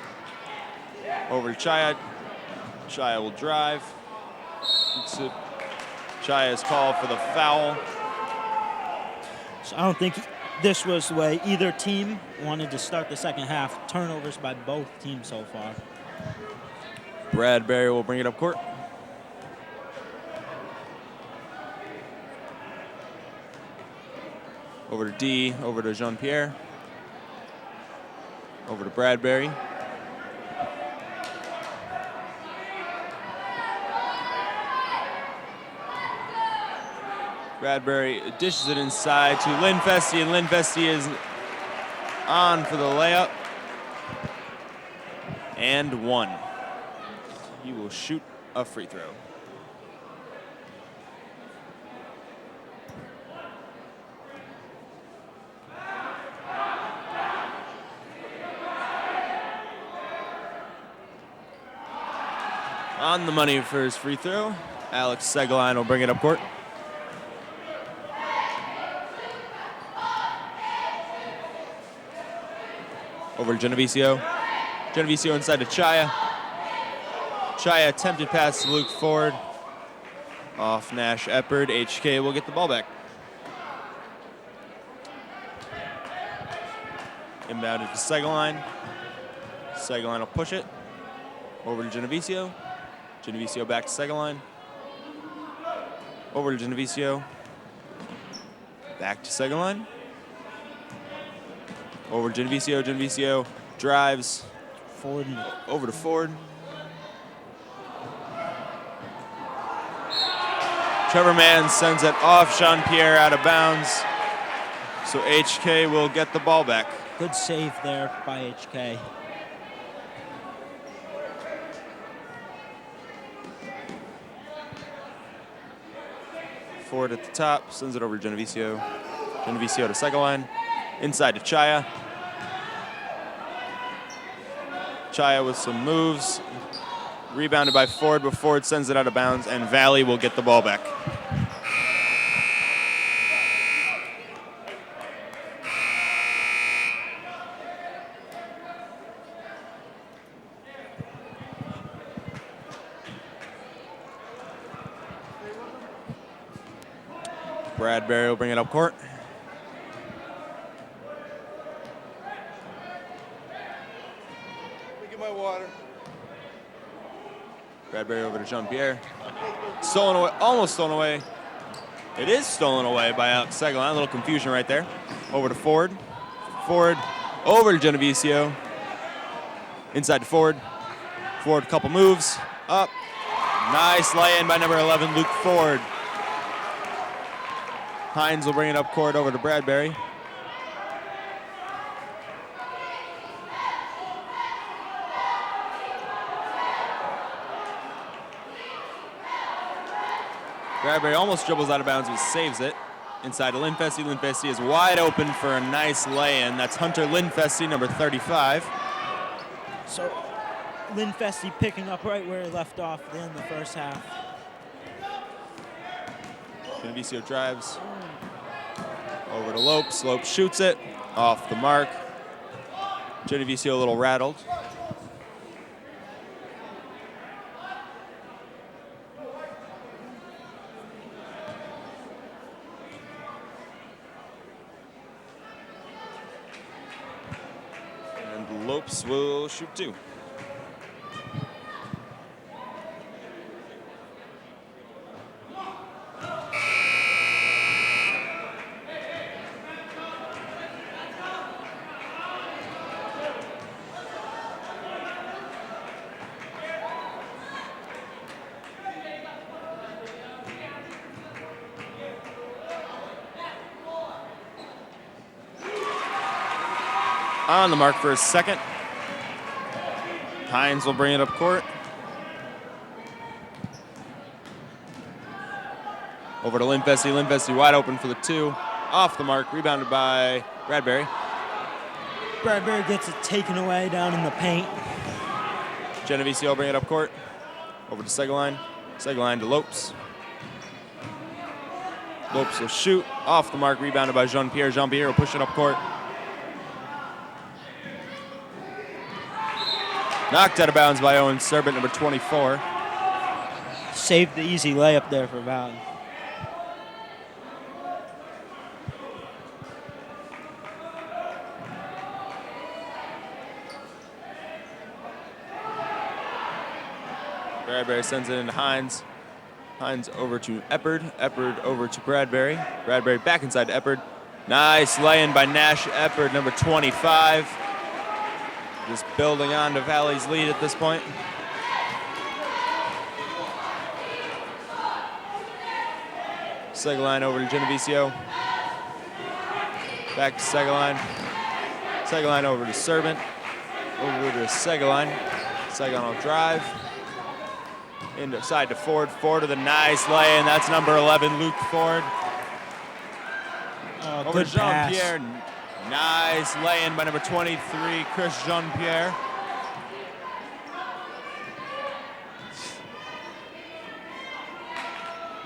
Over to Chaya. Chaya will drive. Chaya is called for the foul. So I don't think this was the way either team wanted to start the second half. Turnovers by both teams so far. Bradbury will bring it up court. Over to D, over to Jean-Pierre. Over to Bradbury. Bradbury dishes it inside to Lynn Festi, and Lynn Festi is on for the layup. And one. He will shoot a free throw. On the money for his free throw. Alex Segaline will bring it up court. Over to Genovesio. Genovesio inside to Chaya. Chaya attempted pass to Luke Ford. Off Nash Eppard. HK will get the ball back. Inbounded to Segaline. Segaline will push it. Over to Genovesio. Genovesio back to Segaline. Over to Genovesio. Back to Segaline. Over to Genovesio. Genovesio drives. Ford. Over to Ford. Trevor Mann sends it off Jean-Pierre out of bounds. So HK will get the ball back. Good save there by HK. Ford at the top, sends it over to Genovesio. Genovesio to Segaline. Inside to Chaya. Chaya with some moves. Rebounded by Ford, but Ford sends it out of bounds, and Valley will get the ball back. Bradbury will bring it up court. Let me get my water. Bradbury over to Jean-Pierre. Stolen away, almost stolen away. It is stolen away by Alex Seguin. A little confusion right there. Over to Ford. Ford over to Genovesio. Inside to Ford. Ford, a couple moves. Up. Nice lay-in by number 11, Luke Ford. Hines will bring it up court over to Bradbury. Bradbury almost dribbles out of bounds, but saves it. Inside to Linfesti. Linfesti is wide open for a nice lay-in. That's Hunter Linfesti, number 35. So Linfesti picking up right where he left off at the end of the first half. Genovesio drives. Over to Lopes. Lopes shoots it. Off the mark. Genovesio a little rattled. And Lopes will shoot two. On the mark for his second. Hines will bring it up court. Over to Linfesti. Linfesti wide open for the two. Off the mark, rebounded by Bradbury. Bradbury gets it taken away down in the paint. Genovesio will bring it up court. Over to Seguin. Seguin to Lopes. Lopes will shoot. Off the mark, rebounded by Jean-Pierre. Jean-Pierre will push it up court. Knocked out of bounds by Owen Serbent, number 24. Saved the easy layup there for Valley. Bradbury sends it into Hines. Hines over to Eppard. Eppard over to Bradbury. Bradbury back inside to Eppard. Nice lay-in by Nash Eppard, number 25. Just building on to Valley's lead at this point. Seguin over to Genovesio. Back to Seguin. Seguin over to Serbent. Over to Seguin. Seguin will drive. Inside to Ford. Ford with a nice lay, and that's number 11, Luke Ford. Over to Jean-Pierre. Nice lay-in by number 23, Chris Jean-Pierre.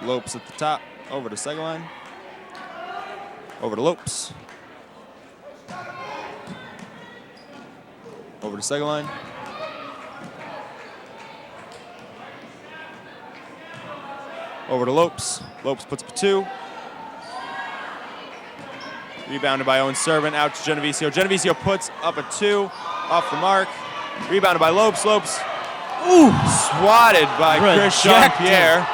Lopes at the top. Over to Seguin. Over to Lopes. Over to Seguin. Over to Lopes. Lopes puts up a two. Rebounded by Owen Serbent, out to Genovesio. Genovesio puts up a two, off the mark. Rebounded by Lopes. Lopes, ooh, swatted by Chris Jean-Pierre.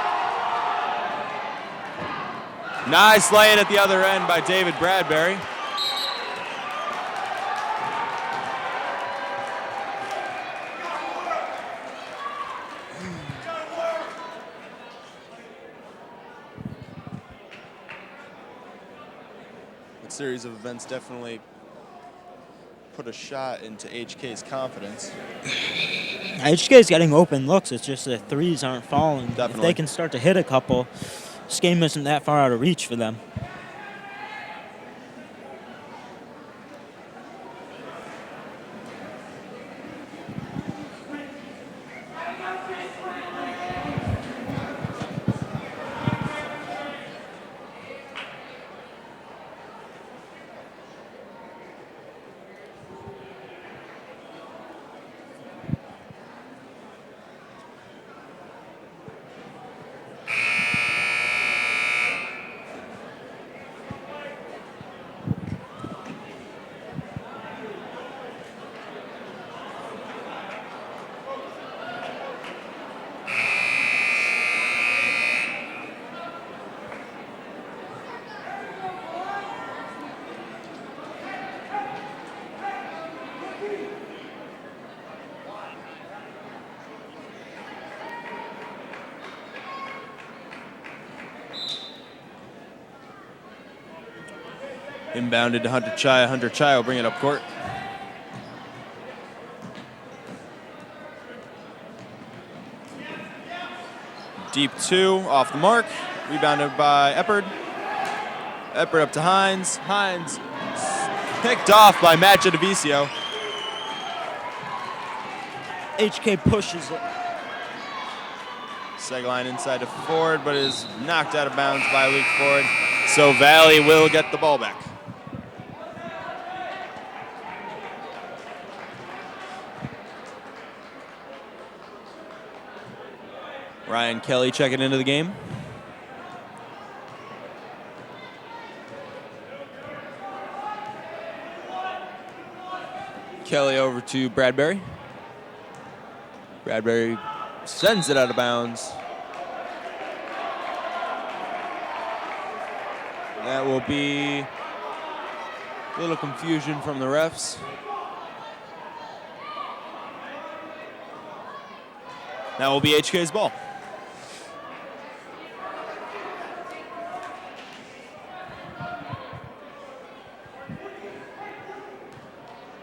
Nice lay-in at the other end by David Bradbury. Series of events definitely put a shot into HK's confidence. HK's getting open looks. It's just that threes aren't falling. Definitely. If they can start to hit a couple, this game isn't that far out of reach for them. Inbounded to Hunter Chaya. Hunter Chaya will bring it up court. Deep 2, off the mark. Rebounded by Eppard. Eppard up to Hines. Hines picked off by Matt Genovesio. HK pushes it. Segline inside to Ford, but is knocked out of bounds by Luke Ford. So Valley will get the ball back. Ryan Kelly checking into the game. Kelly over to Bradbury. Bradbury sends it out of bounds. That will be a little confusion from the refs. That will be HK's ball.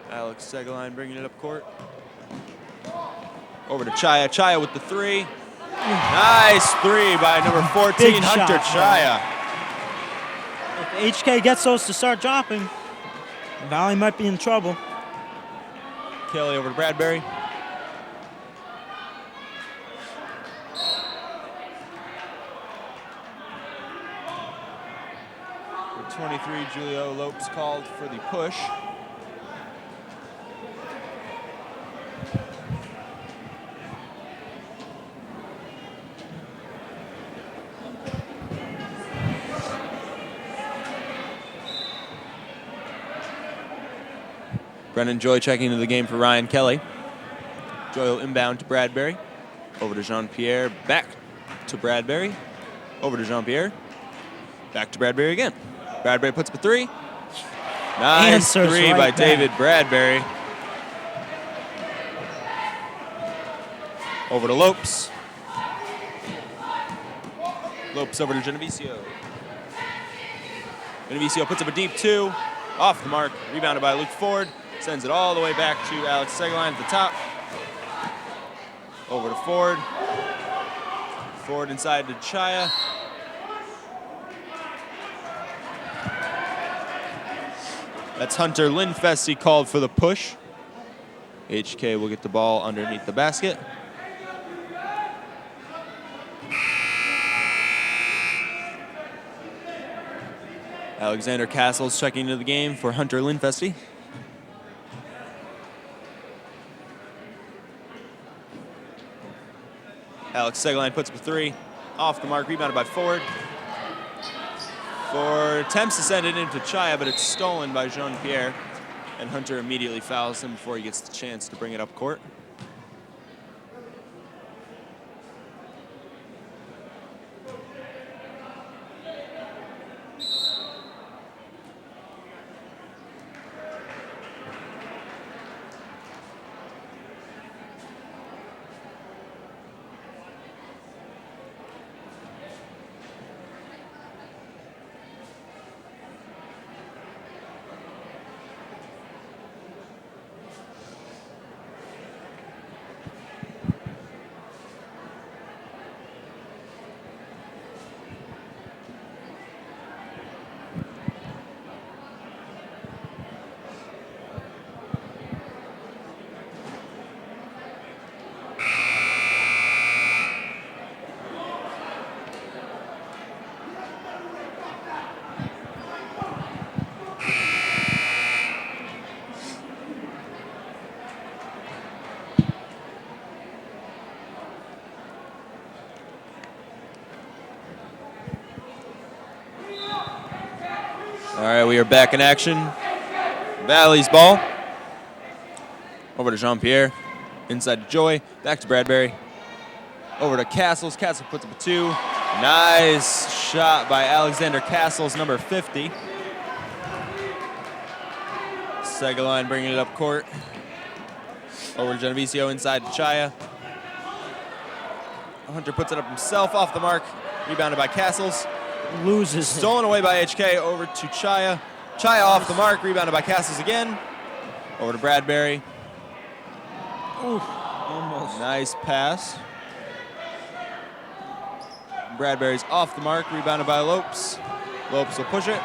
Alex Segline bringing it up court. Over to Chaya. Chaya with the 3. Nice 3 by number 14, Big Hunter shot, Chaya. If HK gets those to start dropping, Valley might be in trouble. Kelly over to Bradbury. For 23, Julio Lopes called for the push. Brennan Joy checking into the game for Ryan Kelly. Joy will inbound to Bradbury. Over to Jean-Pierre. Back to Bradbury. Over to Jean-Pierre. Back to Bradbury again. Bradbury puts up a 3. Nice Answers 3 right by back. David Bradbury. Over to Lopes. Lopes over to Genovesio. Genovesio puts up a deep 2. Off the mark. Rebounded by Luke Ford. Sends it all the way back to Alex Segline at the top. Over to Ford. Ford inside to Chaya. That's Hunter Lindfest. He called for the push. HK will get the ball underneath the basket. Alexander Castles checking into the game for Hunter Lindfesty. Alex Segline puts up a 3. Off the mark, rebounded by Ford. Ford attempts to send it into Chaya, but it's stolen by Jean-Pierre. And Hunter immediately fouls him before he gets the chance to bring it up court. All right, we are back in action. Valley's ball. Over to Jean-Pierre. Inside to Joy. Back to Bradbury. Over to Castles. Castles puts up a 2. Nice shot by Alexander Castles, number 50. Segline bringing it up court. Over to Genovesio, inside to Chaya. Hunter puts it up himself, off the mark. Rebounded by Castles. Loses. Stolen away by HK, over to Chaya. Chaya off the mark, rebounded by Castles again. Over to Bradbury. Ooh, almost. Nice pass. Bradbury's off the mark, rebounded by Lopes. Lopes will push it.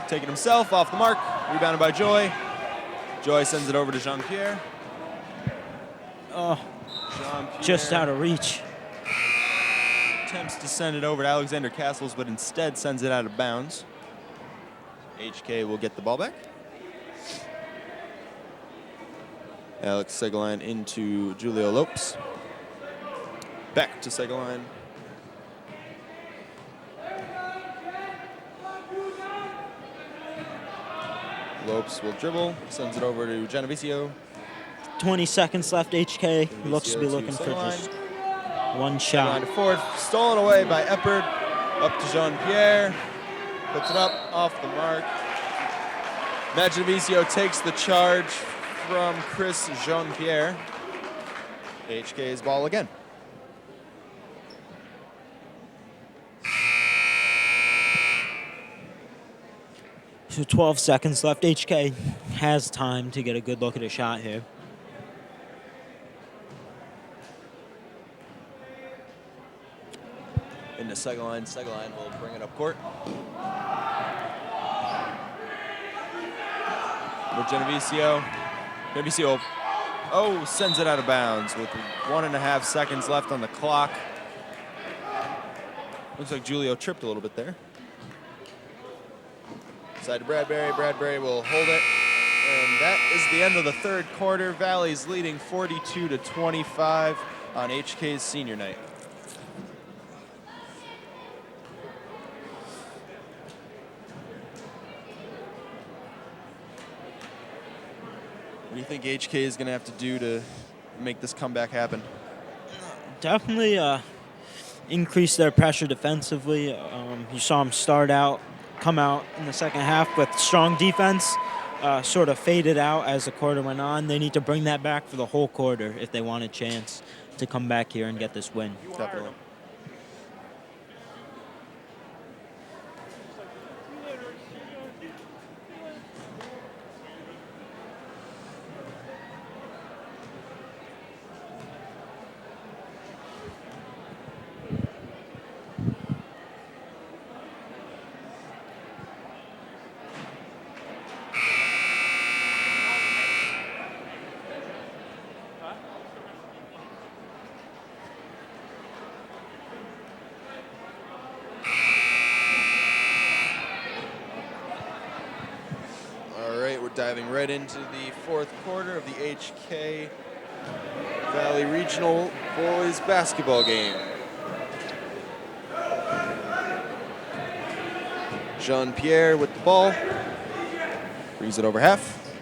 Take it himself, off the mark, rebounded by Joy. Joy sends it over to Jean-Pierre. Oh, Jean-Pierre just out of reach. attempts to send it over to Alexander Castles, but instead sends it out of bounds. HK will get the ball back. Alex Seguin into Julio Lopes. Back to Seguin. Lopes will dribble, sends it over to Genovesio. 20 seconds left. HK looks to be Genovesio looking for Seguin. just one Seguin shot. to Ford, stolen away by Eppard. Up to Jean-Pierre. Puts it up, off the mark. Matt Genovesio takes the charge from Chris Jean-Pierre. HK's ball again. So 12 seconds left. HK has time to get a good look at a shot here. Into Seguin. Seguin will bring it up court. With Genovesio. Genovesio, sends it out of bounds with 1.5 seconds left on the clock. Looks like Julio tripped a little bit there. Side to Bradbury. Bradbury will hold it. And that is the end of the third quarter. Valley's leading 42-25 on HK's senior night. What do you think HK is going to have to do to make this comeback happen? Definitely increase their pressure defensively. You saw them come out in the second half with strong defense, sort of faded out as the quarter went on. They need to bring that back for the whole quarter if they want a chance to come back here and get this win. Definitely. Diving right into the fourth quarter of the HK Valley Regional Boys Basketball game. Jean-Pierre with the ball. Brings it over half.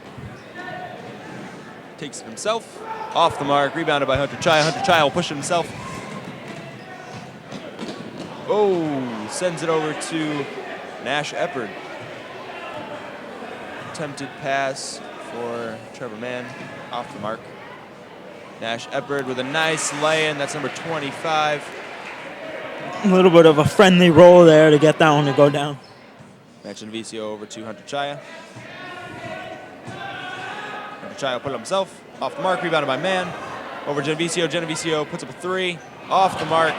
Takes it himself. Off the mark. Rebounded by Hunter Chai. Hunter Chai will push it himself. Sends it over to Nash Eppard. Attempted pass for Trevor Mann, off the mark. Nash Eppard with a nice lay-in. That's number 25. A little bit of a friendly roll there to get that one to go down. Matt Genovesio over to Hunter Chaya. Hunter Chaya will put it himself. Off the mark, rebounded by Mann. Over Genovesio. Genovesio puts up a three. Off the mark.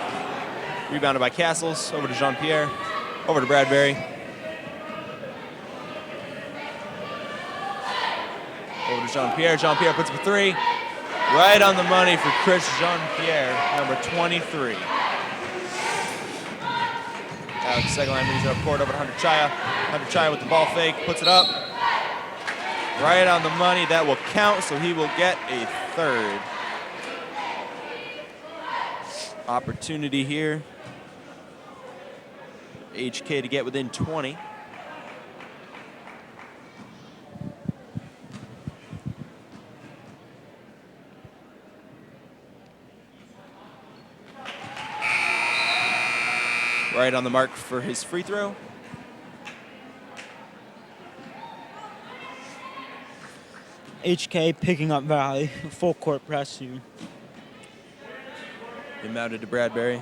Rebounded by Castles. Over to Jean-Pierre. Over to Bradbury. Over to Jean-Pierre. Jean-Pierre puts up a three. Right on the money for Chris Jean-Pierre, number 23. Alex Seguin brings it up court over to Hunter Chaya. Hunter Chaya with the ball fake, puts it up. Right on the money. That will count, so he will get a third. Opportunity here. HK to get within 20. Right on the mark for his free throw. HK picking up Valley, full court press here. They mounted to Bradbury.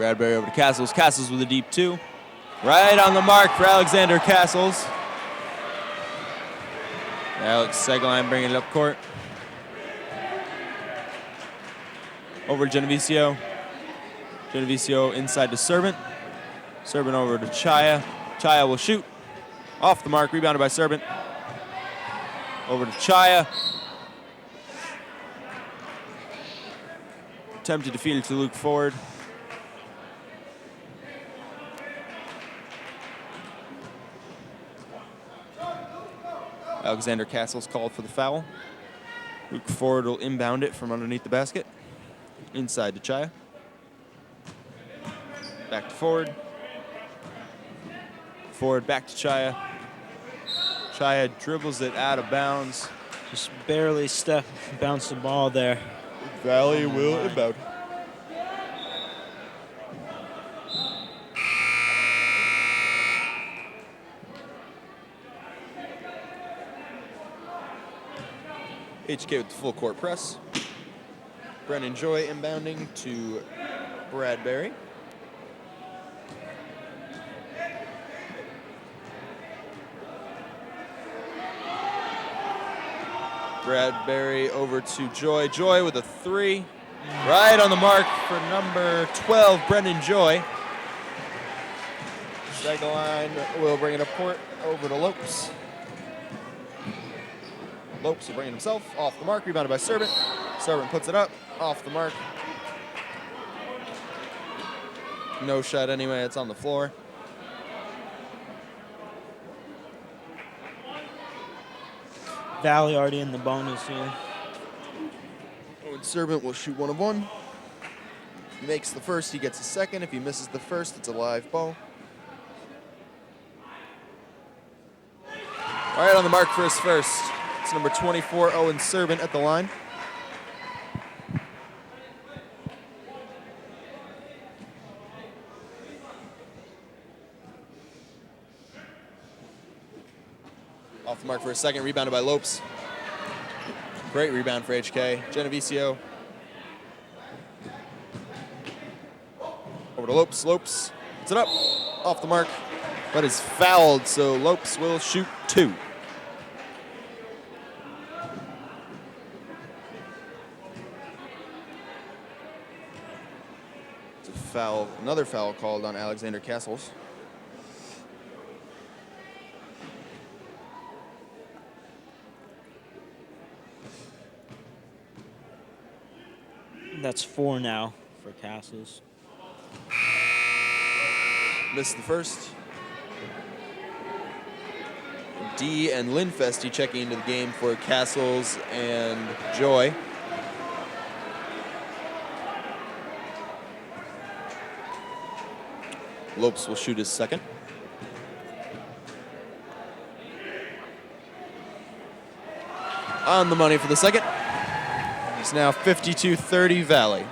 Bradbury over to Castles. Castles with a deep 2. Right on the mark for Alexander Castles. Alex Segline bringing it up court. Over to Genovesio. Genovesio inside to Servant. Servant over to Chaya. Chaya will shoot. Off the mark, rebounded by Servant. Over to Chaya. Attempted to feed it to Luke Ford. Alexander Castles called for the foul. Luke Ford will inbound it from underneath the basket. Inside to Chaya. Back to Ford. Ford back to Chaya. Chaya dribbles it out of bounds. Just barely bounced the ball there. Valley will inbound. HK with the full court press. Brennan Joy inbounding to Bradbury. Bradbury over to Joy. Joy with a 3. Right on the mark for number 12, Brendan Joy. Segline will bring it up court over to Lopes. Lopes will bring it himself. Off the mark, rebounded by Servant. Servant puts it up, off the mark. No shot anyway, it's on the floor. Valley already in the bonus here. Owen Servant will shoot 1 of 1. If he makes the first, he gets a second. If he misses the first, it's a live ball. All right, on the mark for his first. It's number 24, Owen Servant at the line. Off the mark for a second, rebounded by Lopes. Great rebound for HK. Genovesio. Over to Lopes. Lopes puts it up. Off the mark, but is fouled, so Lopes will shoot 2. It's a foul, another foul called on Alexander Castles. That's 4 now for Castles. Missed the first. D and Linfesty checking into the game for Castles and Joy. Lopes will shoot his second. On the money for the second. It's now 52-30 Valley.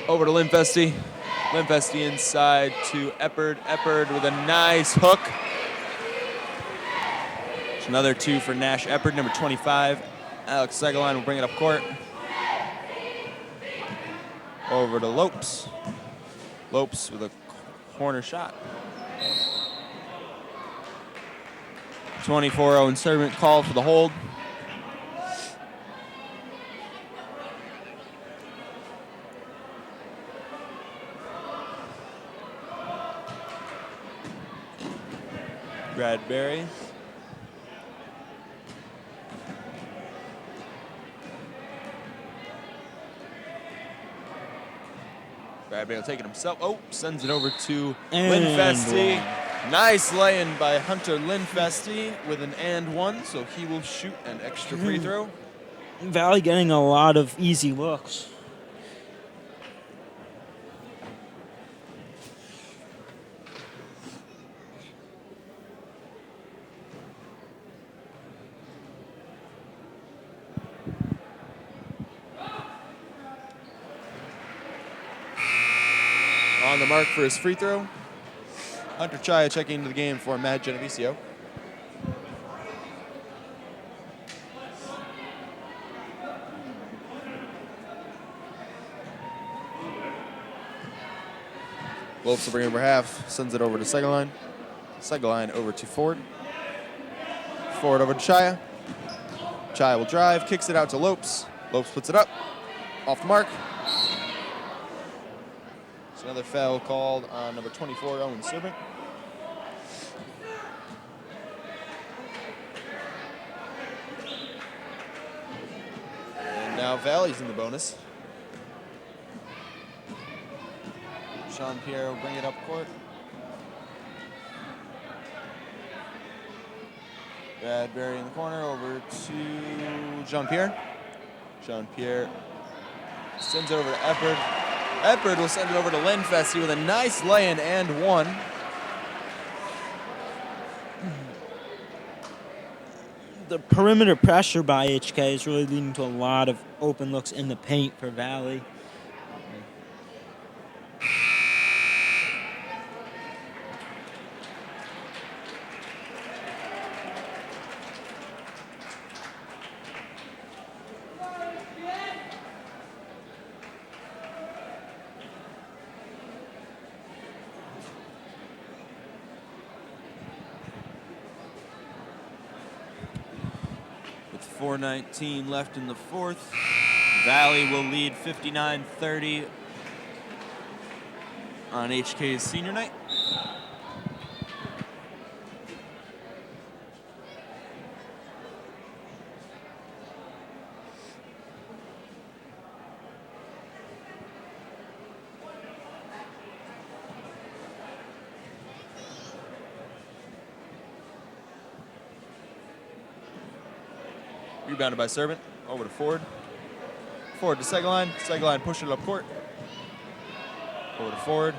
Over to Linfesty. Linfesty inside to Eppard. Eppard with a nice hook. It's another 2 for Nash Eppard, number 25. Alex Segline will bring it up court. Over to Lopes. Lopes with a corner shot. 24 Owen Servant called for the hold. Bradbury. Bradbury will take it himself. Oh, sends it over to Linfesty. Nice lay-in by Hunter Linfesty with an and 1, so he will shoot an extra free throw. Valley getting a lot of easy looks. On the mark for his free throw. Hunter Chaya checking into the game for Matt Genovesio. Lopes will bring it over half, sends it over to second line. Second line over to Ford. Ford over to Chaya. Chaya will drive, kicks it out to Lopes. Lopes puts it up, off the mark. There's another foul called on number 24, Owen Servant. And now Valley's in the bonus. Jean-Pierre will bring it up court. Bradbury in the corner over to Jean-Pierre. Jean-Pierre sends it over to Eppard. Eppard will send it over to Lindfesti with a nice lay-in and one. The perimeter pressure by HK is really leading to a lot of open looks in the paint for Valley. With 4:19 left in the fourth, Valley will lead 59-30 on HK's senior night. Rebounded by Servant, over to Ford. Ford to second line push it up court. Over to Ford.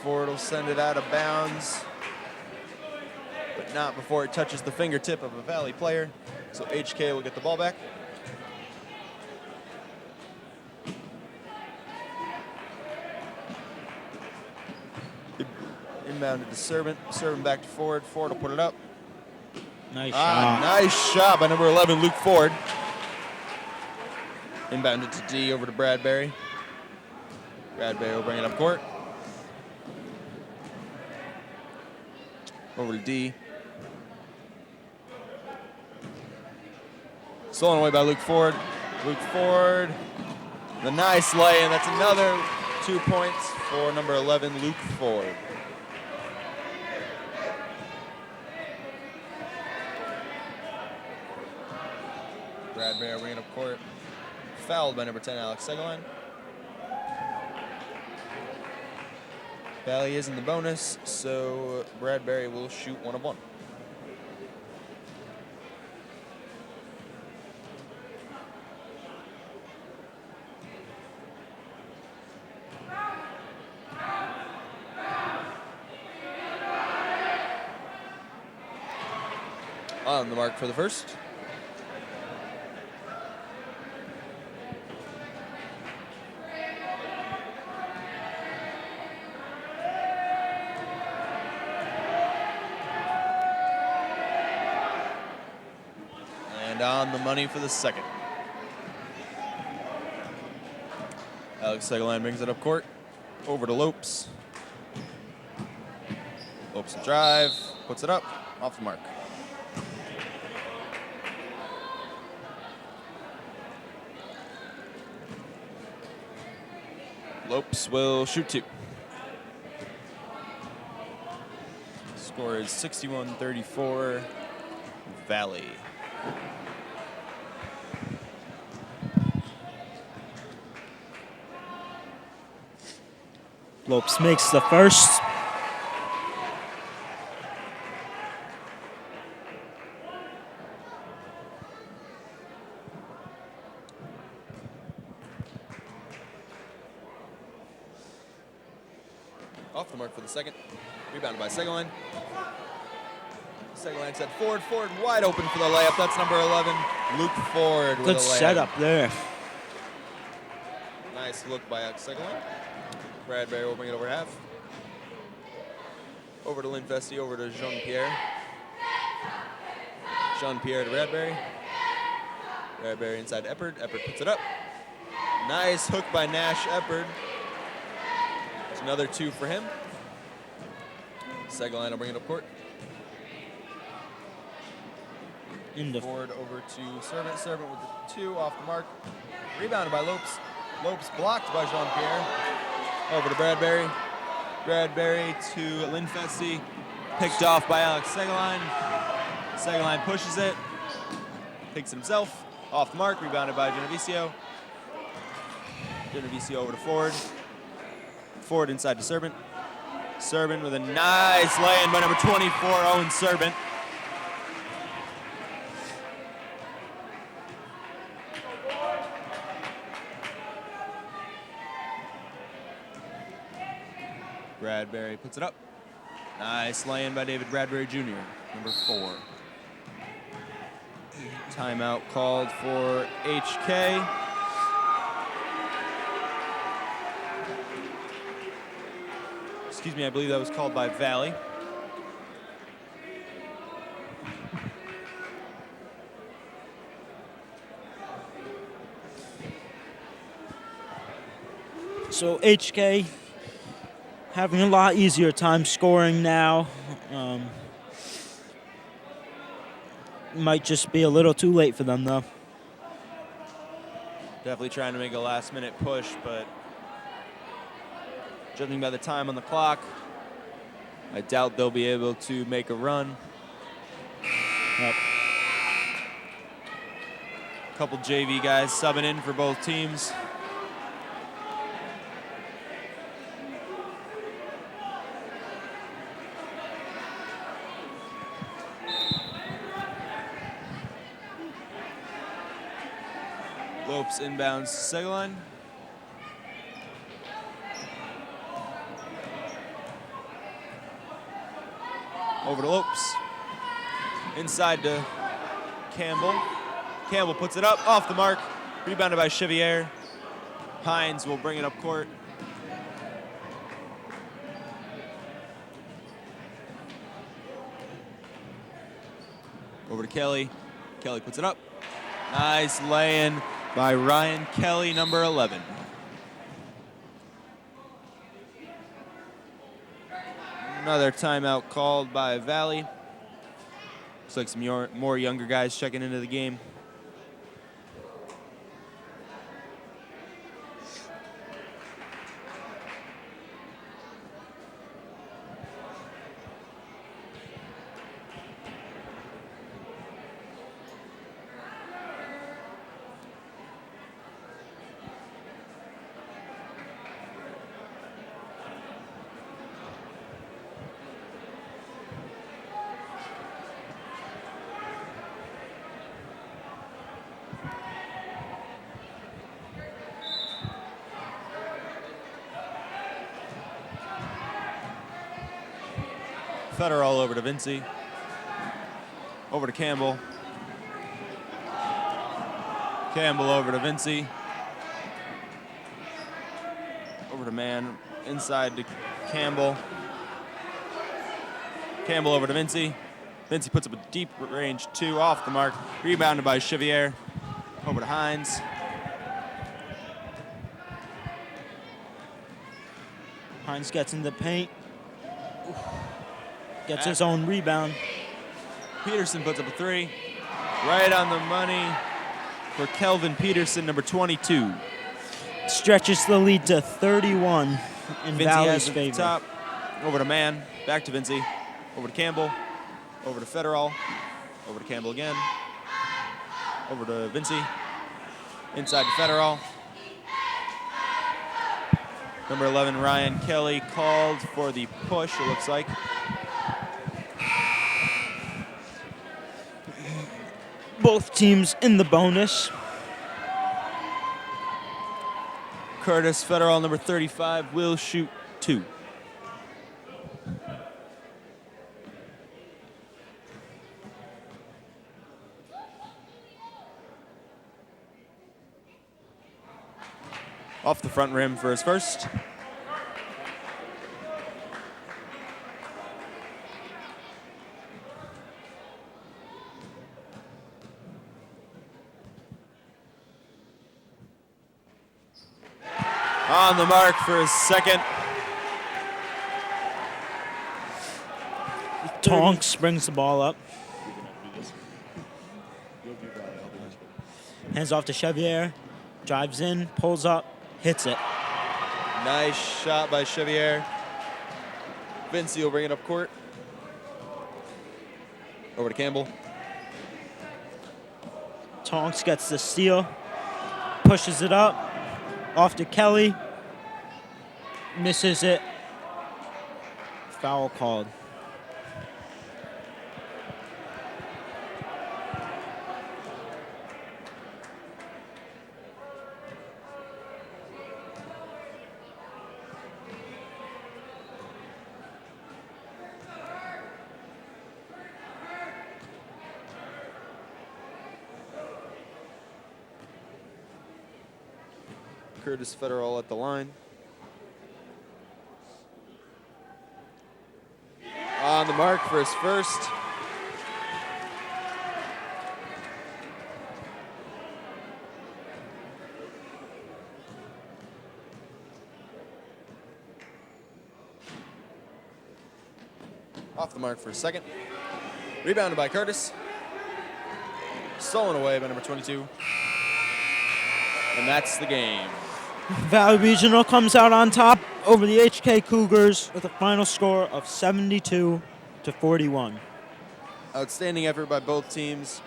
Ford will send it out of bounds, but not before it touches the fingertip of a Valley player. So HK will get the ball back. Inbounded to Servant. Servant back to Ford. Ford will put it up. Nice shot. Nice shot by number 11, Luke Ford. Inbounded to D over to Bradbury. Bradbury will bring it up court. Over to D. Stolen away by Luke Ford. Luke Ford. The nice lay, and that's another 2 points for number 11, Luke Ford. Bradbury bringing up court. Fouled by number 10, Alex Seguin. Valley is in the bonus, so Bradbury will shoot 1 of 1. On the mark for the first. And on the money for the second. Alex Seguin brings it up court. Over to Lopes. Lopes will drive, puts it up, off the mark. Lopes will shoot 2. Score is 61-34, Valley. Lopes makes the first. Off the mark for the second. Rebounded by Seguin. Seguin said Ford. Ford wide open for the layup. That's number 11, Luke Ford with Good a layup. setup there. Nice look by Seguin. Bradbury will bring it over half. Over to Lindfesti, over to Jean-Pierre. Jean-Pierre to Bradbury. Bradbury inside Eppard. Eppard puts it up. Nice hook by Nash Eppard. It's another 2 for him. Second line will bring it up court. Forward over to Servant. Servant with the 2 off the mark. Rebounded by Lopes. Lopes blocked by Jean-Pierre. Over to Bradbury. Bradbury to Linfesti. Picked off by Alex Seguin. Seguin pushes it. Takes it himself. Off the mark. Rebounded by Genovesio. Genovesio over to Ford. Ford inside to Servant. Servant with a nice lay-in by number 24, Owen Servant. Bradbury puts it up. Nice lay-in by David Bradbury Jr., number 4. Timeout called for HK. Excuse me, I believe that was called by Valley. So HK having a lot easier time scoring now. Might just be a little too late for them, though. Definitely trying to make a last-minute push, but judging by the time on the clock, I doubt they'll be able to make a run. Yep. Couple JV guys subbing in for both teams. Lopes inbounds Seguin. Over to Lopes. Inside to Campbell. Campbell puts it up, off the mark. Rebounded by Chevier. Hines will bring it up court. Over to Kelly. Kelly puts it up. Nice lay-in by Ryan Kelly, number 11. Another timeout called by Valley. Looks like some more younger guys checking into the game. Federal over to Vinci. Over to Campbell. Campbell over to Vinci. Over to Mann. Inside to Campbell. Campbell over to Vinci. Vinci puts up a deep range 2 off the mark. Rebounded by Chevier. Over to Hines. Hines gets in the paint. Gets his own rebound. Peterson puts up a 3. Right on the money for Kelvin Peterson, number 22. Stretches the lead to 31 in Vinci Valley's has it at the favor. top. Over to Mann. Back to Vinci. Over to Campbell. Over to Federal. Over to Campbell again. Over to Vinci. Inside to Federal. Number 11, Ryan Kelly, called for the push, it looks like. Both teams in the bonus. Curtis Federal, number 35, will shoot 2. Off the front rim for his first. On the mark for his second. Tonks brings the ball up. Hands off to Chevier. Drives in, pulls up, hits it. Nice shot by Chevier. Vinci will bring it up court. Over to Campbell. Tonks gets the steal, pushes it up, off to Kelly, misses it, foul called. Curtis Federal at the line. On the mark for his first. Off the mark for his second. Rebounded by Curtis. Stolen away by number 22. And that's the game. Valley Regional comes out on top over the HK Cougars with a final score of 72-41. Outstanding effort by both teams.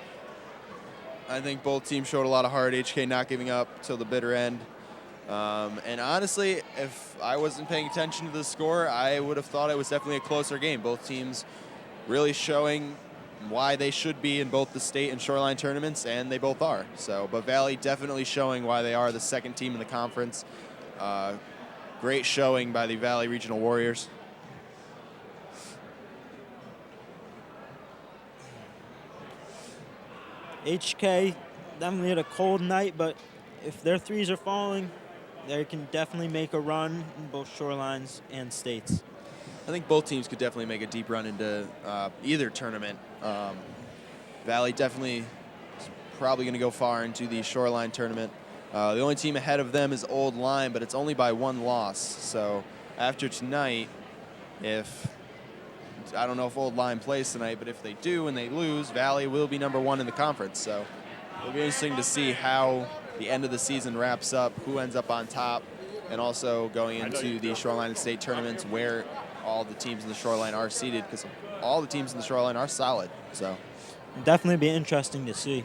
I think both teams showed a lot of heart. HK not giving up till the bitter end. And honestly, if I wasn't paying attention to the score, I would have thought it was definitely a closer game. Both teams really showing why they should be in both the state and shoreline tournaments, and they both are. So, but Valley definitely showing why they are the second team in the conference. Great showing by the Valley Regional Warriors. HK definitely had a cold night, but if their threes are falling, they can definitely make a run in both shorelines and states. I think both teams could definitely make a deep run into either tournament. Valley definitely is probably going to go far into the shoreline tournament. The only team ahead of them is Old Lyme, but it's only by one loss. So after tonight, I don't know if Old Lyme plays tonight, but if they do and they lose, Valley will be number one in the conference. So it'll be interesting to see how the end of the season wraps up, who ends up on top, and also going into the shoreline and state tournaments where all the teams in the shoreline are seeded, because all the teams in the shoreline are solid. So Definitely be interesting to see.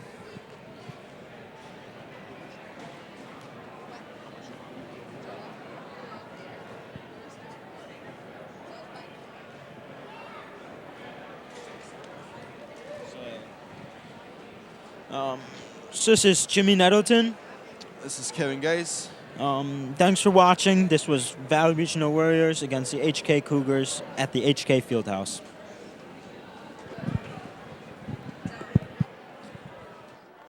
So this is Jimmy Nettleton. this is Kevin Geis. Thanks for watching. This was Valley Regional Warriors against the HK Cougars at the HK Fieldhouse.